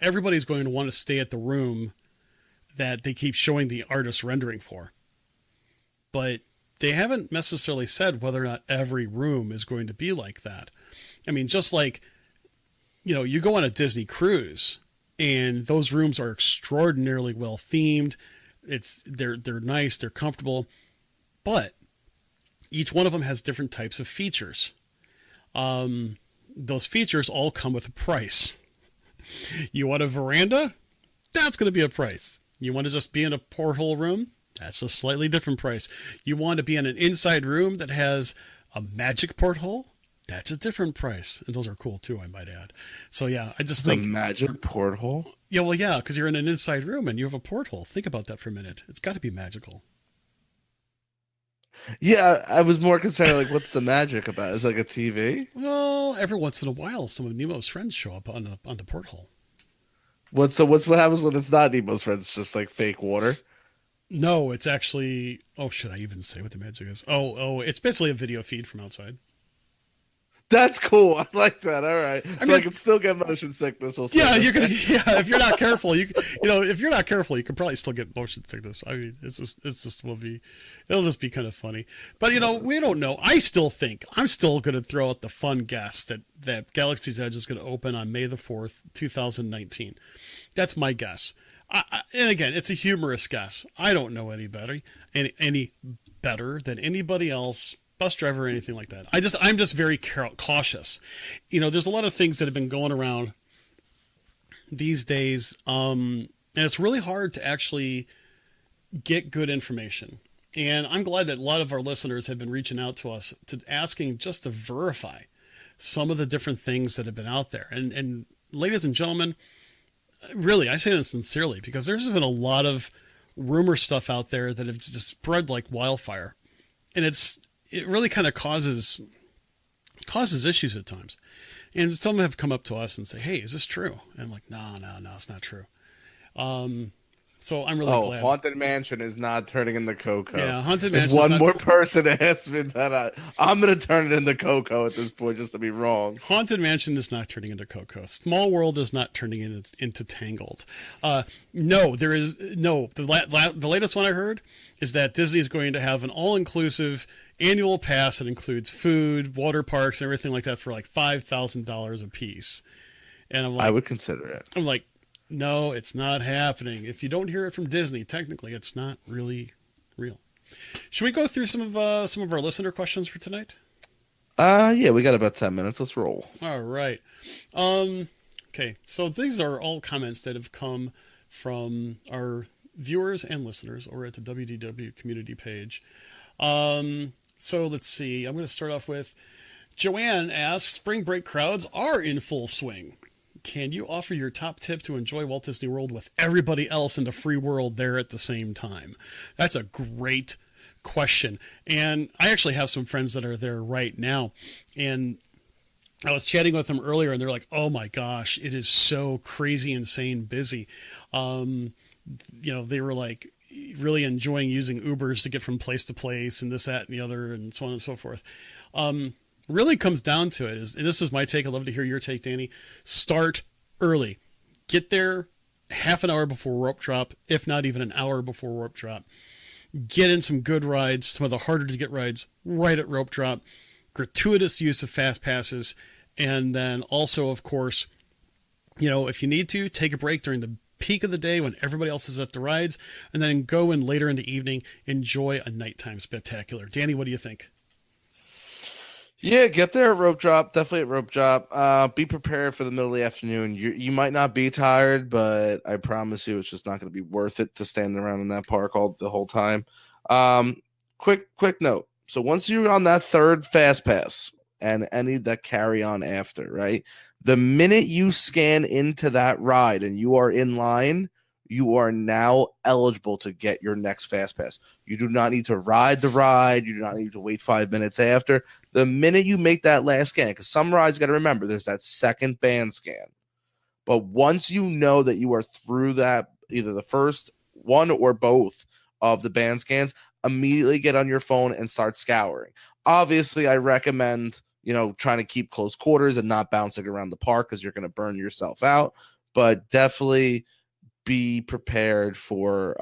[SPEAKER 1] Everybody's going to want to stay at the room that they keep showing the artist rendering for. But they haven't necessarily said whether or not every room is going to be like that. I mean, just like, you go on a Disney cruise and those rooms are extraordinarily well themed. They're nice, they're comfortable, but each one of them has different types of features. Those features all come with a price. You want a veranda? That's going to be a price. You want to just be in a porthole room? That's a slightly different price. You want to be in an inside room that has a magic porthole? That's a different price. And those are cool too, I might add. So yeah, I just
[SPEAKER 2] The
[SPEAKER 1] think,
[SPEAKER 2] magic porthole?
[SPEAKER 1] yeah, well, yeah, because you're in an inside room and you have a porthole. Think about that for a minute. It's got to be magical.
[SPEAKER 2] Yeah, I was more concerned, like, what's the magic about? Is it like a TV?
[SPEAKER 1] Well, every once in a while, some of Nemo's friends show up on the porthole.
[SPEAKER 2] What happens when it's not Nemo's friends? It's just like fake water?
[SPEAKER 1] No, it's actually. Oh, should I even say what the magic is? It's basically a video feed from outside.
[SPEAKER 2] That's cool. I like that. All right.
[SPEAKER 1] I
[SPEAKER 2] So
[SPEAKER 1] mean,
[SPEAKER 2] I can still get motion sickness. We'll
[SPEAKER 1] yeah,
[SPEAKER 2] say.
[SPEAKER 1] you're gonna. Yeah, if you're not careful, if you're not careful, you could probably still get motion sickness. I mean, it'll just be kind of funny. But we don't know. I'm still gonna throw out the fun guess that Galaxy's Edge is gonna open on May the 4th, 2019. That's my guess. And again, it's a humorous guess. I don't know any better than anybody else, bus driver or anything like that. I'm just very cautious. There's a lot of things that have been going around these days, and it's really hard to actually get good information. And I'm glad that a lot of our listeners have been reaching out to us asking just to verify some of the different things that have been out there. And ladies and gentlemen, really, I say this sincerely because there's been a lot of rumor stuff out there that have just spread like wildfire, and it really kind of causes issues at times. And some have come up to us and say, "Hey, is this true?" And I'm like, "No, it's not true." So I'm really glad.
[SPEAKER 2] Haunted Mansion is not turning into Coco.
[SPEAKER 1] Yeah, Haunted Mansion.
[SPEAKER 2] If one more person asks me that, I'm going to turn it into Coco at this point, just to be wrong.
[SPEAKER 1] Haunted Mansion is not turning into Coco. Small World is not turning into Tangled. No, there is no. The latest one I heard is that Disney is going to have an all-inclusive annual pass that includes food, water parks, and everything like that for like $5,000 a piece. And I'm like,
[SPEAKER 2] I would consider it.
[SPEAKER 1] I'm like, no, it's not happening. If you don't hear it from Disney, technically, it's not really real. Should we go through some of our listener questions for tonight?
[SPEAKER 2] Yeah, we got about 10 minutes. Let's roll.
[SPEAKER 1] All right. Okay, so these are all comments that have come from our viewers and listeners over at the WDW community page. So let's see. I'm going to start off with Joanne asks, spring break crowds are in full swing. Can you offer your top tip to enjoy Walt Disney World with everybody else in the free world there at the same time? That's a great question. And I actually have some friends that are there right now. And I was chatting with them earlier and they're like, oh my gosh, it is so crazy, insane busy. They were like really enjoying using Ubers to get from place to place and this, that, and the other, and so on and so forth. Really comes down to it and this is my take. I'd love to hear your take, Danny. Start early. Get there half an hour before rope drop, if not even an hour before rope drop. Get in some good rides, some of the harder to get rides right at rope drop. Gratuitous use of fast passes. And then also, of course, if you need to, take a break during the peak of the day when everybody else is at the rides, and then go in later in the evening, enjoy a nighttime spectacular. Danny, what do you think?
[SPEAKER 2] Yeah, get there at rope drop. Definitely at rope drop. Be prepared for the middle of the afternoon. You might not be tired, but I promise you, it's just not going to be worth it to stand around in that park the whole time. Quick note. So once you're on that third fast pass and any that carry on after, right? The minute you scan into that ride and you are in line, you are now eligible to get your next fast pass. You do not need to ride the ride. You do not need to wait 5 minutes after. The minute you make that last scan, because some rides, got to remember, there's that second band scan. But once you know that you are through that, either the first one or both of the band scans, immediately get on your phone and start scouring. Obviously, I recommend, trying to keep close quarters and not bouncing around the park because you're going to burn yourself out. But definitely be prepared for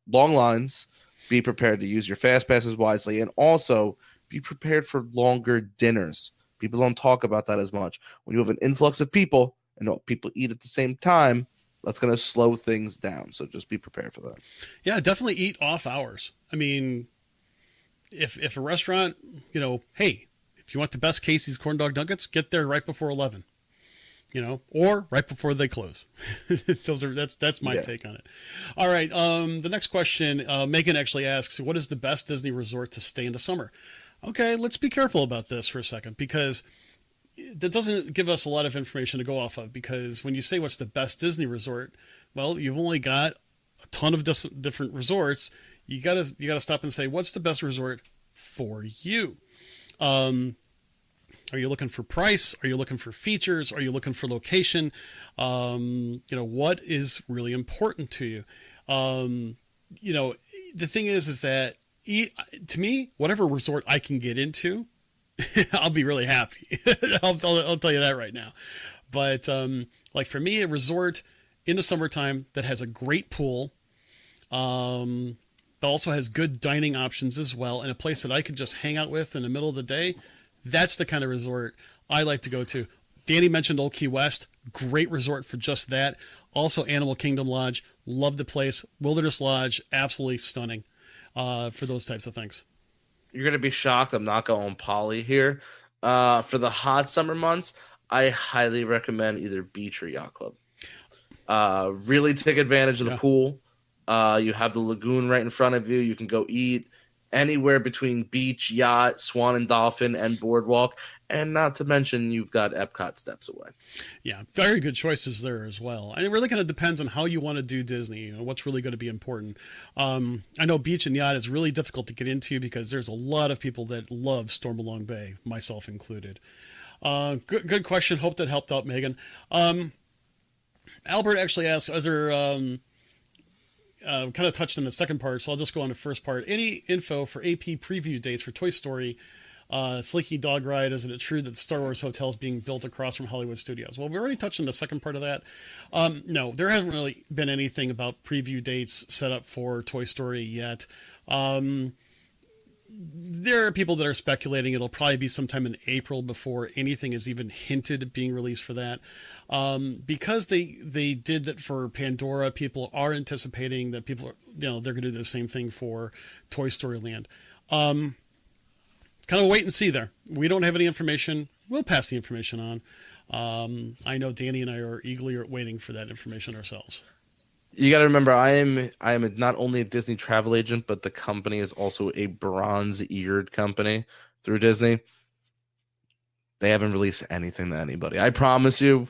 [SPEAKER 2] long lines. Be prepared to use your fast passes wisely, and also be prepared for longer dinners. People don't talk about that as much. When you have an influx of people and people eat at the same time, that's going to slow things down. So just be prepared for that.
[SPEAKER 1] Yeah, definitely eat off hours. I mean, if a restaurant, hey, if you want the best Casey's corn dog nuggets, get there right before 11. or right before they close. That's my take on it. All right. The next question, Megan actually asks, what is the best Disney resort to stay in the summer? Okay, let's be careful about this for a second, because that doesn't give us a lot of information to go off of, because when you say what's the best Disney resort, well, you've only got a ton of different resorts. You gotta stop and say, what's the best resort for you? Are you looking for price? Are you looking for features? Are you looking for location? What is really important to you? The thing is that to me, whatever resort I can get into, I'll be really happy. I'll tell you that right now. But like for me, a resort in the summertime that has a great pool, that also has good dining options as well, and a place that I could just hang out with in the middle of the day, that's the kind of resort I like to go to. Danny mentioned Old Key West, great resort for just that. Also Animal Kingdom Lodge, love the place. Wilderness Lodge, absolutely stunning for those types of things.
[SPEAKER 2] You're going to be shocked. I'm not going Polly here. For the hot summer months, I highly recommend either beach or yacht club. Really take advantage of the pool. You have the lagoon right in front of you. You can go eat anywhere between beach, yacht, Swan and Dolphin, and boardwalk. And not to mention, you've got Epcot steps away.
[SPEAKER 1] Yeah, very good choices there as well. And it really kind of depends on how you want to do Disney, what's really going to be important. I know beach and yacht is really difficult to get into because there's a lot of people that love Stormalong Bay, myself included. Good question. Hope that helped out, Megan. Albert actually asked, are there... kind of touched on the second part, so I'll just go on the first part. Any info for AP preview dates for Toy Story, Slinky Dog Ride? Isn't it true that the Star Wars Hotel is being built across from Hollywood Studios? Well, we already touched on the second part of that. No, there hasn't really been anything about preview dates set up for Toy Story yet. There are people that are speculating it'll probably be sometime in April before anything is even hinted at being released for that. Because they did that for Pandora, people are anticipating that people are, they're going to do the same thing for Toy Story Land. Kind of a wait and see there. We don't have any information. We'll pass the information on. I know Danny and I are eagerly waiting for that information ourselves.
[SPEAKER 2] You got to remember, I am not only a Disney travel agent, but the company is also a bronze-eared company through Disney. They haven't released anything to anybody. I promise you,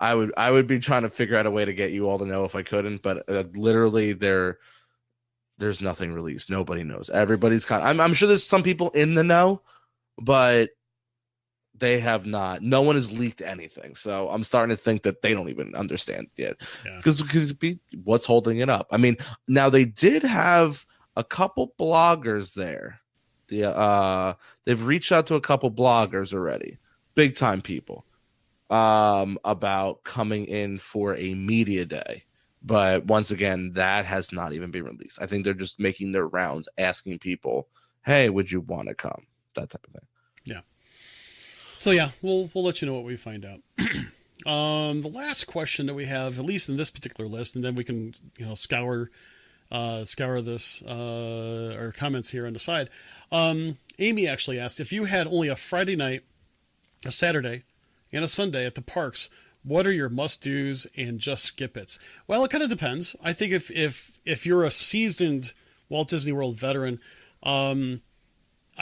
[SPEAKER 2] I would be trying to figure out a way to get you all to know if I couldn't, but literally there's nothing released. Nobody knows. Everybody's I'm sure there's some people in the know, but they have not. No one has leaked anything. So I'm starting to think that they don't even understand yet. Because what's holding it up? I mean, now they did have a couple bloggers there. They've reached out to a couple bloggers already, big time people, about coming in for a media day. But once again, that has not even been released. I think they're just making their rounds, asking people, hey, would you want to come? That type of thing.
[SPEAKER 1] Yeah. So yeah, we'll let you know what we find out. The last question that we have, at least in this particular list, and then we can scour this our comments here on the side. Amy actually asked, if you had only a Friday night, a Saturday, and a Sunday at the parks, what are your must-dos and just skip-its? Well, it kind of depends. I think if you're a seasoned Walt Disney World veteran, I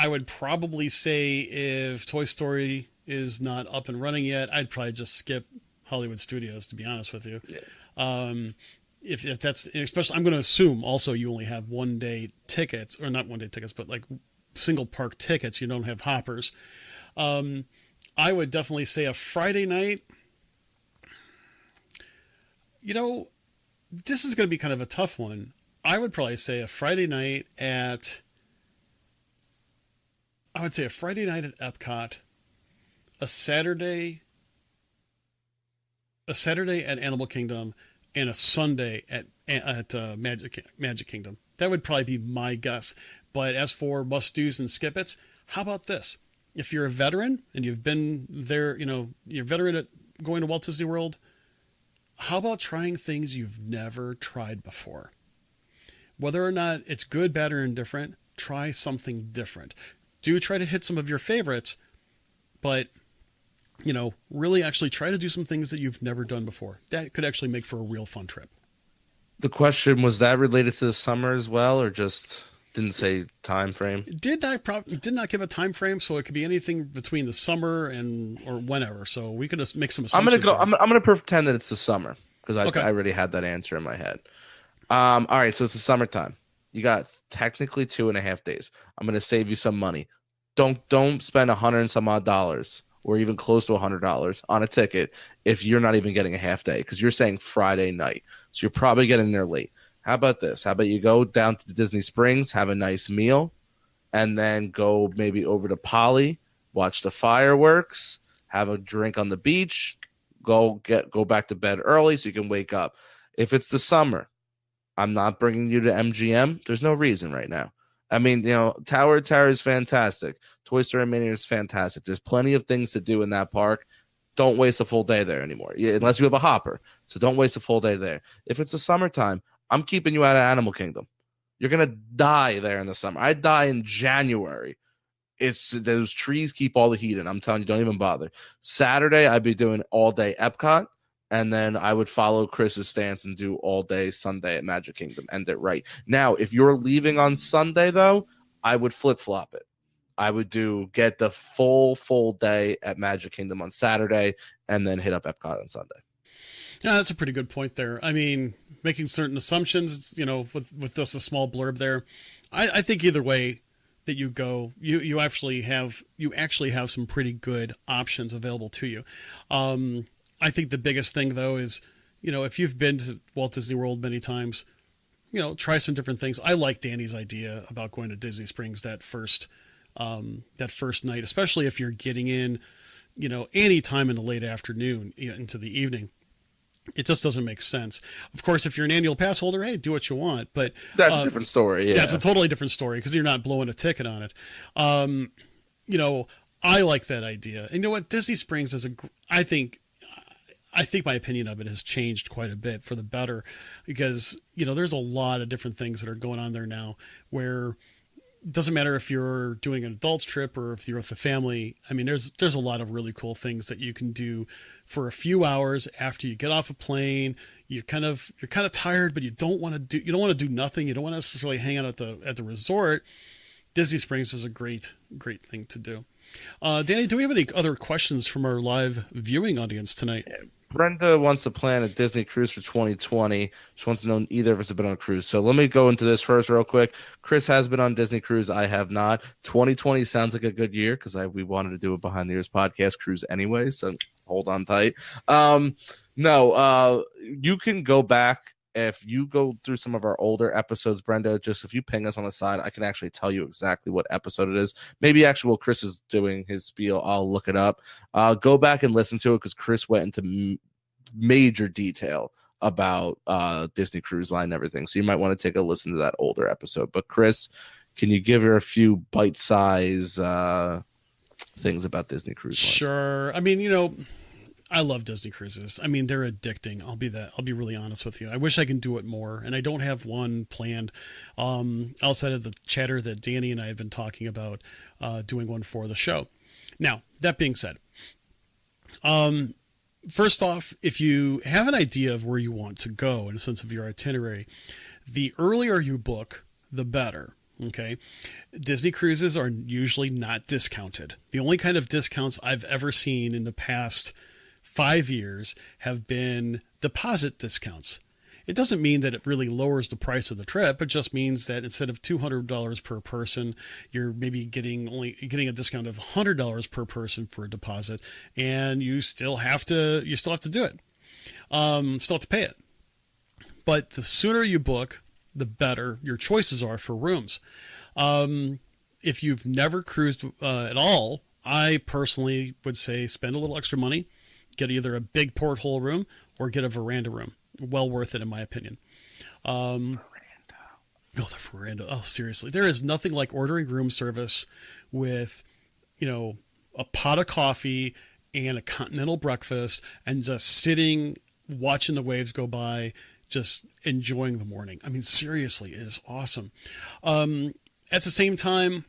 [SPEAKER 1] would probably say if Toy Story is not up and running yet, I'd probably just skip Hollywood Studios, to be honest with you. Yeah. If that's, especially, I'm going to assume also you only have 1 day tickets, or not 1 day tickets, but like single park tickets. You don't have hoppers. I would definitely say a Friday night. This is going to be kind of a tough one. I would probably say a Friday night at Epcot, a Saturday at Animal Kingdom, and a Sunday at Magic Kingdom. That would probably be my guess. But as for must-dos and skip-its, how about this? If you're a veteran and you've been there, you're a veteran at going to Walt Disney World, how about trying things you've never tried before? Whether or not it's good, bad, or indifferent, try something different. Do try to hit some of your favorites, but really actually try to do some things that you've never done before. That could actually make for a real fun trip.
[SPEAKER 2] The question was that related to the summer as well, or just didn't say time frame?
[SPEAKER 1] Did not give a time frame, so it could be anything between the summer and or whenever. So we could just make some
[SPEAKER 2] I'm gonna
[SPEAKER 1] assumptions
[SPEAKER 2] go.
[SPEAKER 1] here.
[SPEAKER 2] I'm gonna pretend that it's the summer because
[SPEAKER 1] Okay.
[SPEAKER 2] I already had that answer in my head. All right, so it's the summertime. You got technically 2.5 days. I'm gonna save you some money. Don't spend 100 and some odd dollars or even close to $100 on a ticket if you're not even getting a half day because you're saying Friday night. So you're probably getting there late. How about this? How about you go down to Disney Springs, have a nice meal, and then go maybe over to Poly, watch the fireworks, have a drink on the beach, go back to bed early so you can wake up. If it's the summer, I'm not bringing you to MGM. There's no reason right now. I mean, Tower is fantastic. Toy Story Mania is fantastic. There's plenty of things to do in that park. Don't waste a full day there anymore, unless you have a hopper. So don't waste a full day there. If it's the summertime, I'm keeping you out of Animal Kingdom. You're gonna die there in the summer. I die in January. It's those trees keep all the heat in. I'm telling you, don't even bother. Saturday, I'd be doing all day Epcot, and then I would follow Chris's stance and do all day Sunday at Magic Kingdom. End it right. Now, if you're leaving on Sunday, though, I would flip flop it. I would get the full day at Magic Kingdom on Saturday, and then hit up Epcot on Sunday.
[SPEAKER 1] Yeah, that's a pretty good point there. I mean, making certain assumptions, with just a small blurb there. I think either way that you go, you actually have some pretty good options available to you. I think the biggest thing though is, if you've been to Walt Disney World many times, try some different things. I like Danny's idea about going to Disney Springs that first night, especially if you're getting in, any time in the late afternoon into the evening. It just doesn't make sense. Of course, if you're an annual pass holder, hey, do what you want. But
[SPEAKER 2] that's a different story. Yeah,
[SPEAKER 1] it's a totally different story because you're not blowing a ticket on it. I like that idea. And you know what? Disney Springs is I think my opinion of it has changed quite a bit for the better because, there's a lot of different things that are going on there now where it doesn't matter if you're doing an adults trip or if you're with the family. I mean, there's a lot of really cool things that you can do for a few hours after you get off a plane. You're kind of tired, but you don't want to do nothing. You don't want to necessarily hang out at the resort. Disney Springs is a great thing to do. Danny, do we have any other questions from our live viewing audience tonight?
[SPEAKER 2] Yeah. Brenda wants to plan a Disney cruise for 2020. She wants to know either of us have been on a cruise. So let me go into this first real quick. Chris has been on Disney cruise. I have not. 2020 sounds like a good year because we wanted to do a Behind the Ears podcast cruise anyway. So hold on tight. No, you can go back. If you go through some of our older episodes, Brenda, just if you ping us on the side, I can actually tell you exactly what episode it is. Maybe actually while Chris is doing his spiel, I'll look it up. Go back and listen to it because Chris went into major detail about Disney Cruise Line and everything. So you might want to take a listen to that older episode. But Chris, can you give her a few bite-size things about Disney Cruise Line?
[SPEAKER 1] Sure. I mean, I love Disney cruises. I mean, they're addicting. I'll be really honest with you. I wish I can do it more, and I don't have one planned outside of the chatter that Danny and I have been talking about doing one for the show. Now, that being said, first off, if you have an idea of where you want to go in a sense of your itinerary, the earlier you book, the better. Okay. Disney cruises are usually not discounted. The only kind of discounts I've ever seen in the past 5 years have been deposit discounts. It doesn't mean that it really lowers the price of the trip. It just means that instead of $200 per person, you're maybe getting a discount of $100 per person for a deposit, and you still have to do it. Still have to pay it. But the sooner you book, the better your choices are for rooms. If you've never cruised at all, I personally would say spend a little extra money. Get either a big porthole room or get a veranda room. Well worth it, in my opinion. Veranda. Oh, the veranda. Oh, seriously. There is nothing like ordering room service with, a pot of coffee and a continental breakfast and just sitting, watching the waves go by, just enjoying the morning. I mean, seriously, it is awesome. At the same time,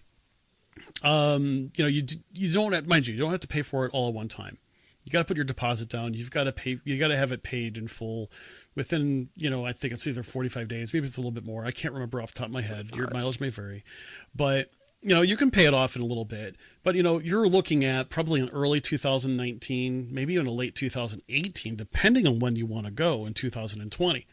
[SPEAKER 1] you don't have to pay for it all at one time. You got to put your deposit down. You've got to pay. You got to have it paid in full within, I think it's either 45 days. Maybe it's a little bit more. I can't remember off the top of my head. Your mileage may vary, but you can pay it off in a little bit. But you're looking at probably in early 2019, maybe in a late 2018, depending on when you want to go in 2020.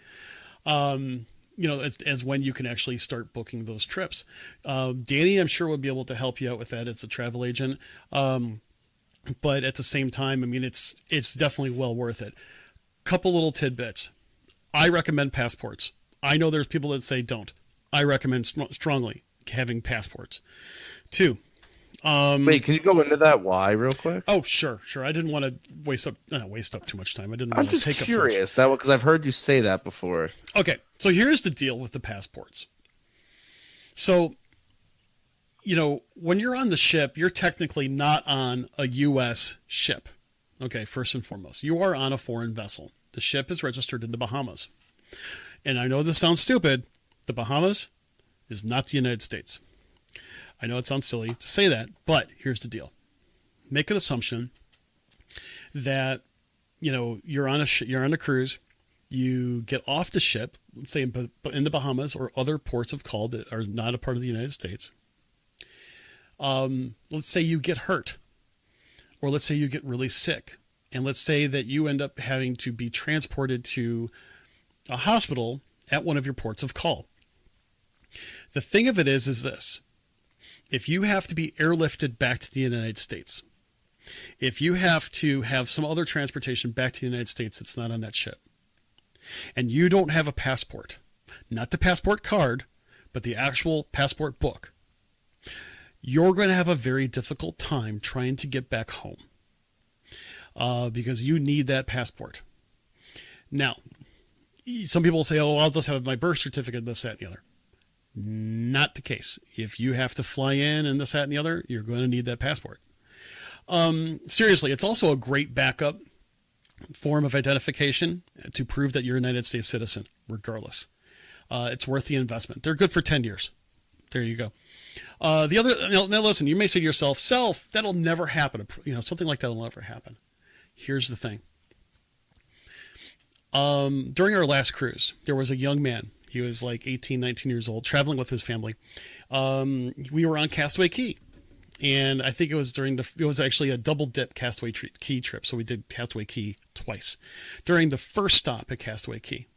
[SPEAKER 1] As when you can actually start booking those trips. Danny, I'm sure, would be able to help you out with that as a travel agent. But at the same time, I mean, it's definitely well worth it. Couple little tidbits. I recommend passports. I know there's people that say don't. I recommend strongly having passports. 2.
[SPEAKER 2] Wait, can you go into that why real quick?
[SPEAKER 1] Oh, sure. I didn't want to waste up too much time. I didn't want to take up too much.
[SPEAKER 2] I'm just curious, because I've heard you say that before.
[SPEAKER 1] Okay, so here's the deal with the passports. So, when you're on the ship, you're technically not on a U.S. ship. Okay, first and foremost, you are on a foreign vessel. The ship is registered in the Bahamas. And I know this sounds stupid. The Bahamas is not the United States. I know it sounds silly to say that, but here's the deal. Make an assumption that, you're on a cruise. You get off the ship, let's say in the Bahamas or other ports of call that are not a part of the United States. Let's say you get hurt, or let's say you get really sick, and let's say that you end up having to be transported to a hospital at one of your ports of call. The thing of it is this. If you have to be airlifted back to the United States, if you have to have some other transportation back to the United States that's not on that ship, and you don't have a passport, not the passport card, but the actual passport book, you're going to have a very difficult time trying to get back home because you need that passport. Now, some people say, I'll just have my birth certificate, this, that, and the other. Not the case. If you have to fly in and this, that, and the other, you're going to need that passport. Seriously, it's also a great backup form of identification to prove that you're a United States citizen, regardless. It's worth the investment. They're good for 10 years. There you go. Now listen, you may say to yourself, that'll never happen. Something like that will never happen. Here's the thing. During our last cruise, there was a young man. He was like 18, 19 years old, traveling with his family. We were on Castaway Cay. And I think it was actually a double dip Castaway Cay trip. So we did Castaway Cay twice. During the first stop at Castaway Cay,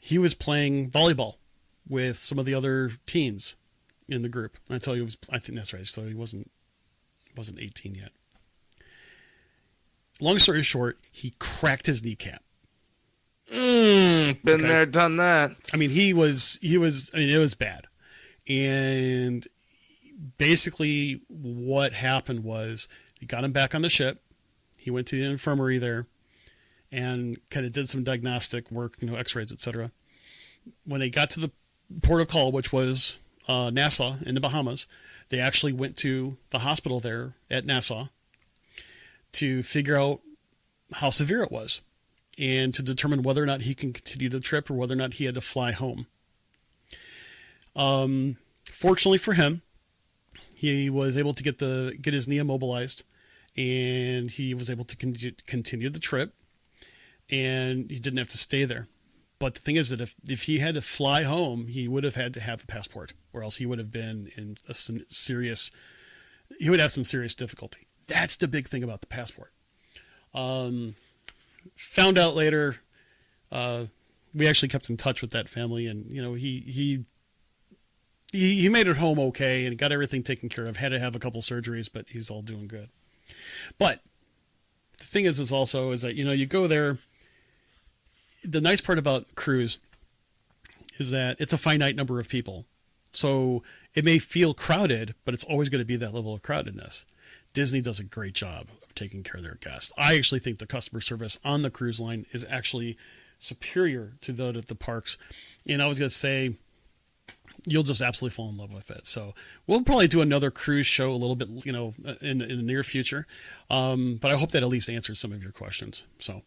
[SPEAKER 1] he was playing volleyball with some of the other teens in the group. I think that's right. So he wasn't 18 yet. Long story short, he cracked his kneecap.
[SPEAKER 2] Been there, done that.
[SPEAKER 1] I mean, it was bad. And basically what happened was they got him back on the ship. He went to the infirmary there and kind of did some diagnostic work, x-rays, etc. When they got to the port of call, which was Nassau in the Bahamas, they actually went to the hospital there at Nassau to figure out how severe it was and to determine whether or not he can continue the trip or whether or not he had to fly home. Fortunately for him, he was able to get his knee immobilized, and he was able to continue the trip, and he didn't have to stay there. But the thing is that if he had to fly home, he would have had to have a passport, or else he would have been in he would have some serious difficulty. That's the big thing about the passport. Found out later, we actually kept in touch with that family, and he made it home okay and got everything taken care of. Had to have a couple surgeries, but he's all doing good. But the thing is that you go there. The nice part about cruise is that it's a finite number of people. So it may feel crowded, but it's always going to be that level of crowdedness. Disney does a great job of taking care of their guests. I actually think the customer service on the cruise line is actually superior to that at the parks. And I was going to say, you'll just absolutely fall in love with it. So we'll probably do another cruise show a little bit, in the near future. But I hope that at least answers some of your questions. So.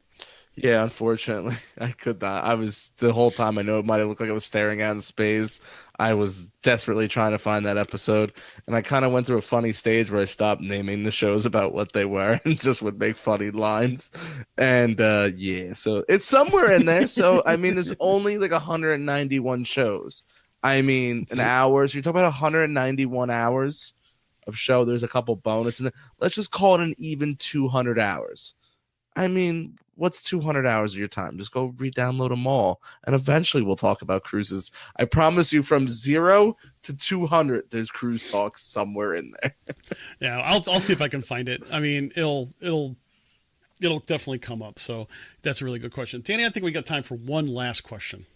[SPEAKER 2] Yeah, unfortunately, I could not. I was the whole time. I know it might have looked like I was staring out in space. I was desperately trying to find that episode, and I kind of went through a funny stage where I stopped naming the shows about what they were and just would make funny lines. And yeah, so it's somewhere in there. So I mean, there's only like 191 shows. I mean, in hours, you're talking about 191 hours of show. There's a couple bonus, and let's just call it an even 200 hours. I mean, what's 200 hours of your time? Just go re-download them all, and eventually we'll talk about cruises. I promise you, from 0 to 200, there's cruise talk somewhere in there.
[SPEAKER 1] Yeah, I'll see if I can find it. I mean, it'll definitely come up. So that's a really good question, Danny. I think we got time for one last question.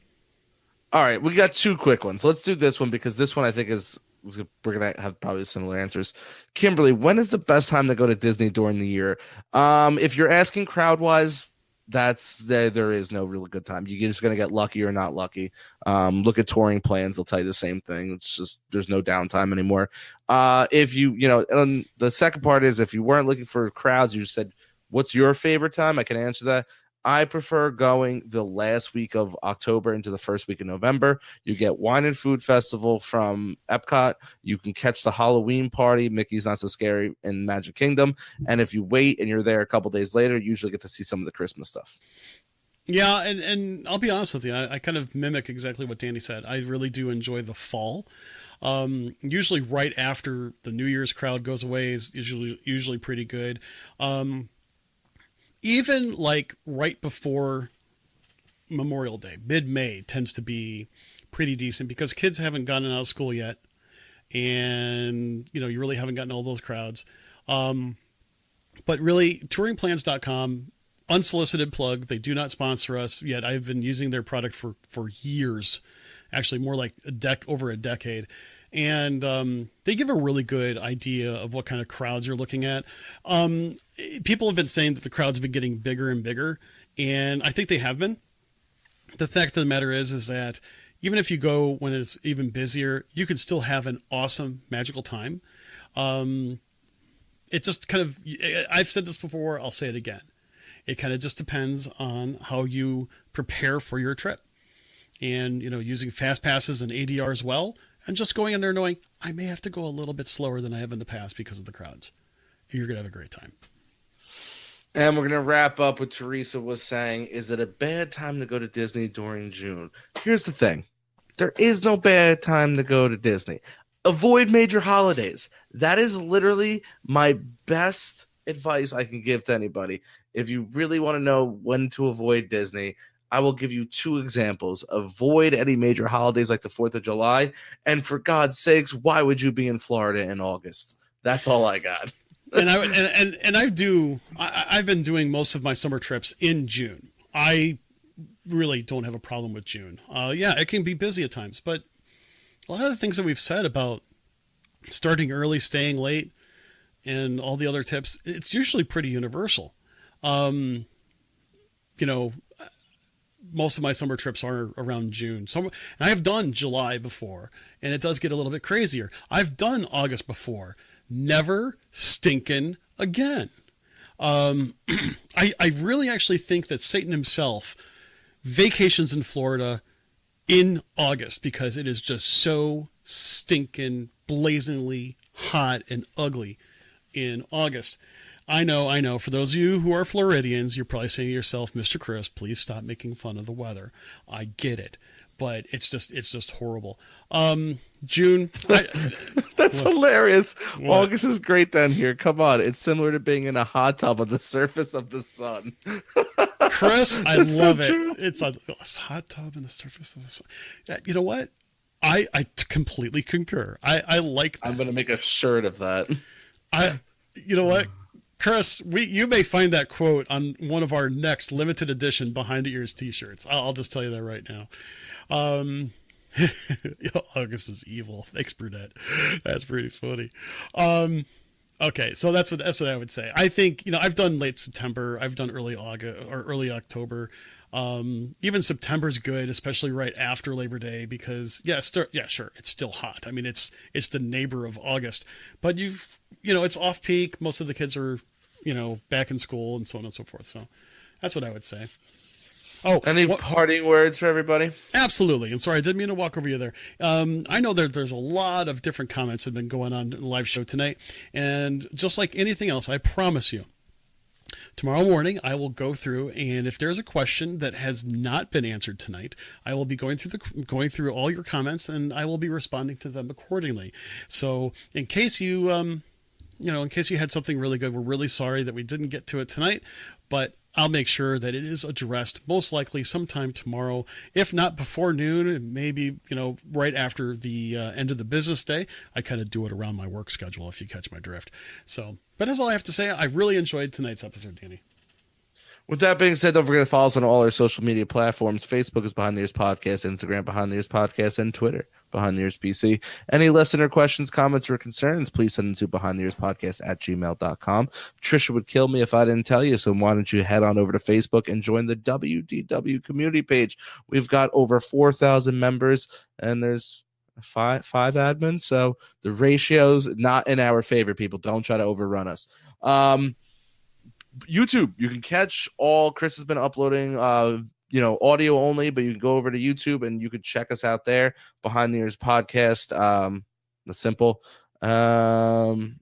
[SPEAKER 2] All right, we got two quick ones. Let's do this one because this one I think is we're gonna have probably similar answers. Kimberly, when is the best time to go to Disney during the year? If you're asking crowd wise, there is no really good time. You're just gonna get lucky or not lucky. Look at touring plans; they'll tell you the same thing. It's just there's no downtime anymore. If and the second part is if you weren't looking for crowds, you just said, "What's your favorite time?" I can answer that. I prefer going the last week of October into the first week of November. You get Wine and Food Festival from Epcot. You can catch the Halloween party, Mickey's Not So Scary in Magic Kingdom. And if you wait and you're there a couple days later, you usually get to see some of the Christmas stuff.
[SPEAKER 1] Yeah, and I'll be honest with you, I kind of mimic exactly what Danny said. I really do enjoy the fall. Usually right after the New Year's crowd goes away is usually pretty good. Even like right before Memorial Day, mid-May tends to be pretty decent because kids haven't gotten out of school yet, and you really haven't gotten all those crowds. But really, touringplans.com, unsolicited plug. They do not sponsor us yet. I've been using their product for years, actually more like over a decade. And they give a really good idea of what kind of crowds you're looking at. People have been saying that the crowds have been getting bigger and bigger, and I think they have been. The fact of the matter is that even if you go when it's even busier, you can still have an awesome, magical time. It just kind of, I've said this before, I'll say it again. It kind of just depends on how you prepare for your trip. And, using fast passes and ADRs well, and just going in there knowing I may have to go a little bit slower than I have in the past because of the crowds. And you're going to have a great time.
[SPEAKER 2] And we're going to wrap up with Teresa was saying, is it a bad time to go to Disney during June? Here's the thing. There is no bad time to go to Disney. Avoid major holidays. That is literally my best advice I can give to anybody. If you really want to know when to avoid Disney, I will give you two examples. Avoid any major holidays like the 4th of July. And for God's sakes, why would you be in Florida in August? That's all I got.
[SPEAKER 1] I've been doing most of my summer trips in June. I really don't have a problem with June. Yeah, it can be busy at times, but a lot of the things that we've said about starting early, staying late, and all the other tips, it's usually pretty universal. Most of my summer trips are around June. And I have done July before, and it does get a little bit crazier. I've done August before. Never stinking again. I really actually think that Satan himself vacations in Florida in August because it is just so stinking blazingly hot and ugly in August. I know. For those of you who are Floridians, you're probably saying to yourself, Mr. Chris, please stop making fun of the weather. I get it, but it's just horrible. June.
[SPEAKER 2] That's hilarious. What? August is great down here. Come on. It's similar to being in a hot tub on the surface of the sun.
[SPEAKER 1] Chris, I love it. It's a hot tub on the surface of the sun. You know what? I completely concur. I like that.
[SPEAKER 2] I'm going to make a shirt of that.
[SPEAKER 1] You know what? Chris, you may find that quote on one of our next limited edition Behind the Ears t-shirts. I'll just tell you that right now. August is evil. Thanks, Brunette. That's pretty funny. Okay, so that's what I would say. I think, I've done late September. I've done early August or early October. Even September's good, especially right after Labor Day, because sure, it's still hot. I mean, it's the neighbor of August, but it's off peak. Most of the kids are, back in school and so on and so forth. So that's what I would say. Oh,
[SPEAKER 2] Any parting words for everybody?
[SPEAKER 1] absolutely. And sorry, I didn't mean to walk over you there. I know that there's a lot of different comments that have been going on in the live show tonight. And just like anything else, I promise you, tomorrow morning, I will go through, and if there's a question that has not been answered tonight, I will be going through all your comments, and I will be responding to them accordingly. So, in case you had something really good, we're really sorry that we didn't get to it tonight, but I'll make sure that it is addressed most likely sometime tomorrow, if not before noon, maybe, right after the end of the business day. I kind of do it around my work schedule, if you catch my drift. So, but that's all I have to say. I really enjoyed tonight's episode, Danny.
[SPEAKER 2] With that being said, don't forget to follow us on all our social media platforms. Facebook is Behind the Ears Podcast, Instagram Behind the Ears Podcast, and Twitter Behind the Ears PC. Any listener questions, comments, or concerns, please send them to behindtheearspodcast@gmail.com. Trisha would kill me if I didn't tell you, so why don't you head on over to Facebook and join the WDW community page. We've got over 4,000 members, and there's five admins, so the ratio's not in our favor, people. Don't try to overrun us. YouTube, you can catch all Chris has been uploading audio only, but you can go over to YouTube and you can check us out there. Behind the Ears Podcast. That's simple. That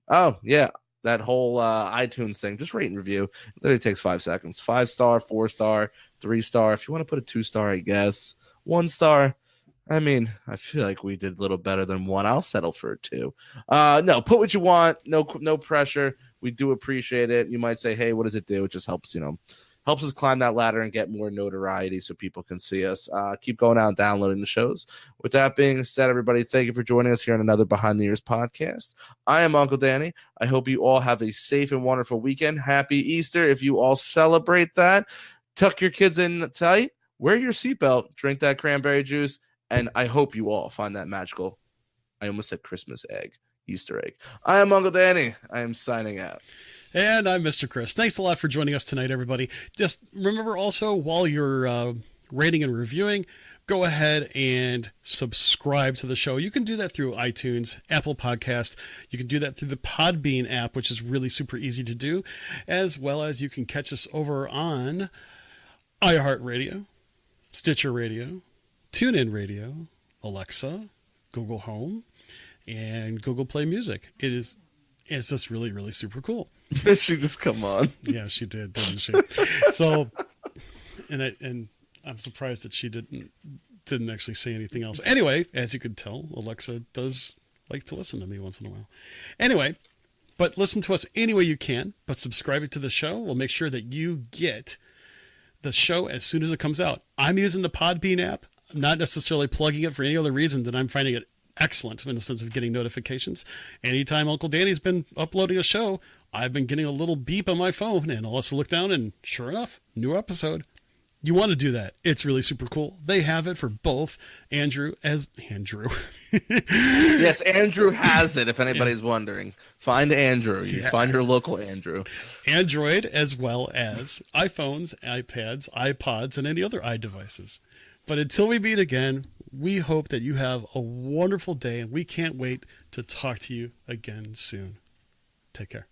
[SPEAKER 2] whole iTunes thing, just rate and review. It literally takes 5 seconds. 5-star, 4-star, 3-star. If you want to put a 2-star, I guess 1-star. I mean, I feel like we did a little better than 1. I'll settle for a 2. No, put what you want. No pressure. We do appreciate it. You might say, hey, what does it do? It just helps, helps us climb that ladder and get more notoriety so people can see us. Keep going out and downloading the shows. With that being said, everybody, thank you for joining us here on another Behind the Ears podcast. I am Uncle Danny. I hope you all have a safe and wonderful weekend. Happy Easter. If you all celebrate that, tuck your kids in tight, wear your seatbelt, drink that cranberry juice, and I hope you all find that magical, I almost said Christmas egg, Easter egg. I am Uncle Danny. I am signing out.
[SPEAKER 1] And I'm Mr. Chris. Thanks a lot for joining us tonight, everybody. Just remember also, while you're rating and reviewing, go ahead and subscribe to the show. You can do that through iTunes, Apple Podcast. You can do that through the Podbean app, which is really super easy to do, as well as you can catch us over on iHeartRadio, Stitcher Radio, TuneIn Radio, Alexa, Google Home, and Google Play Music. It's just really, really super cool.
[SPEAKER 2] She just come on.
[SPEAKER 1] Yeah, she did, didn't she? So, and I'm surprised that she didn't actually say anything else. Anyway, as you could tell, Alexa does like to listen to me once in a while. Anyway, but listen to us any way you can, but subscribing to the show will make sure that you get the show as soon as it comes out. I'm using the Podbean app. I'm not necessarily plugging it for any other reason than I'm finding it excellent in the sense of getting notifications. Anytime Uncle Danny's been uploading a show, I've been getting a little beep on my phone, and I'll also look down, and sure enough, new episode. You want to do that. It's really super cool. They have it for both Andrew. Yes,
[SPEAKER 2] Andrew has it, if anybody's wondering. Find Andrew. You find your local Andrew.
[SPEAKER 1] Android, as well as iPhones, iPads, iPods, and any other iDevices. But until we meet again, we hope that you have a wonderful day, and we can't wait to talk to you again soon. Take care.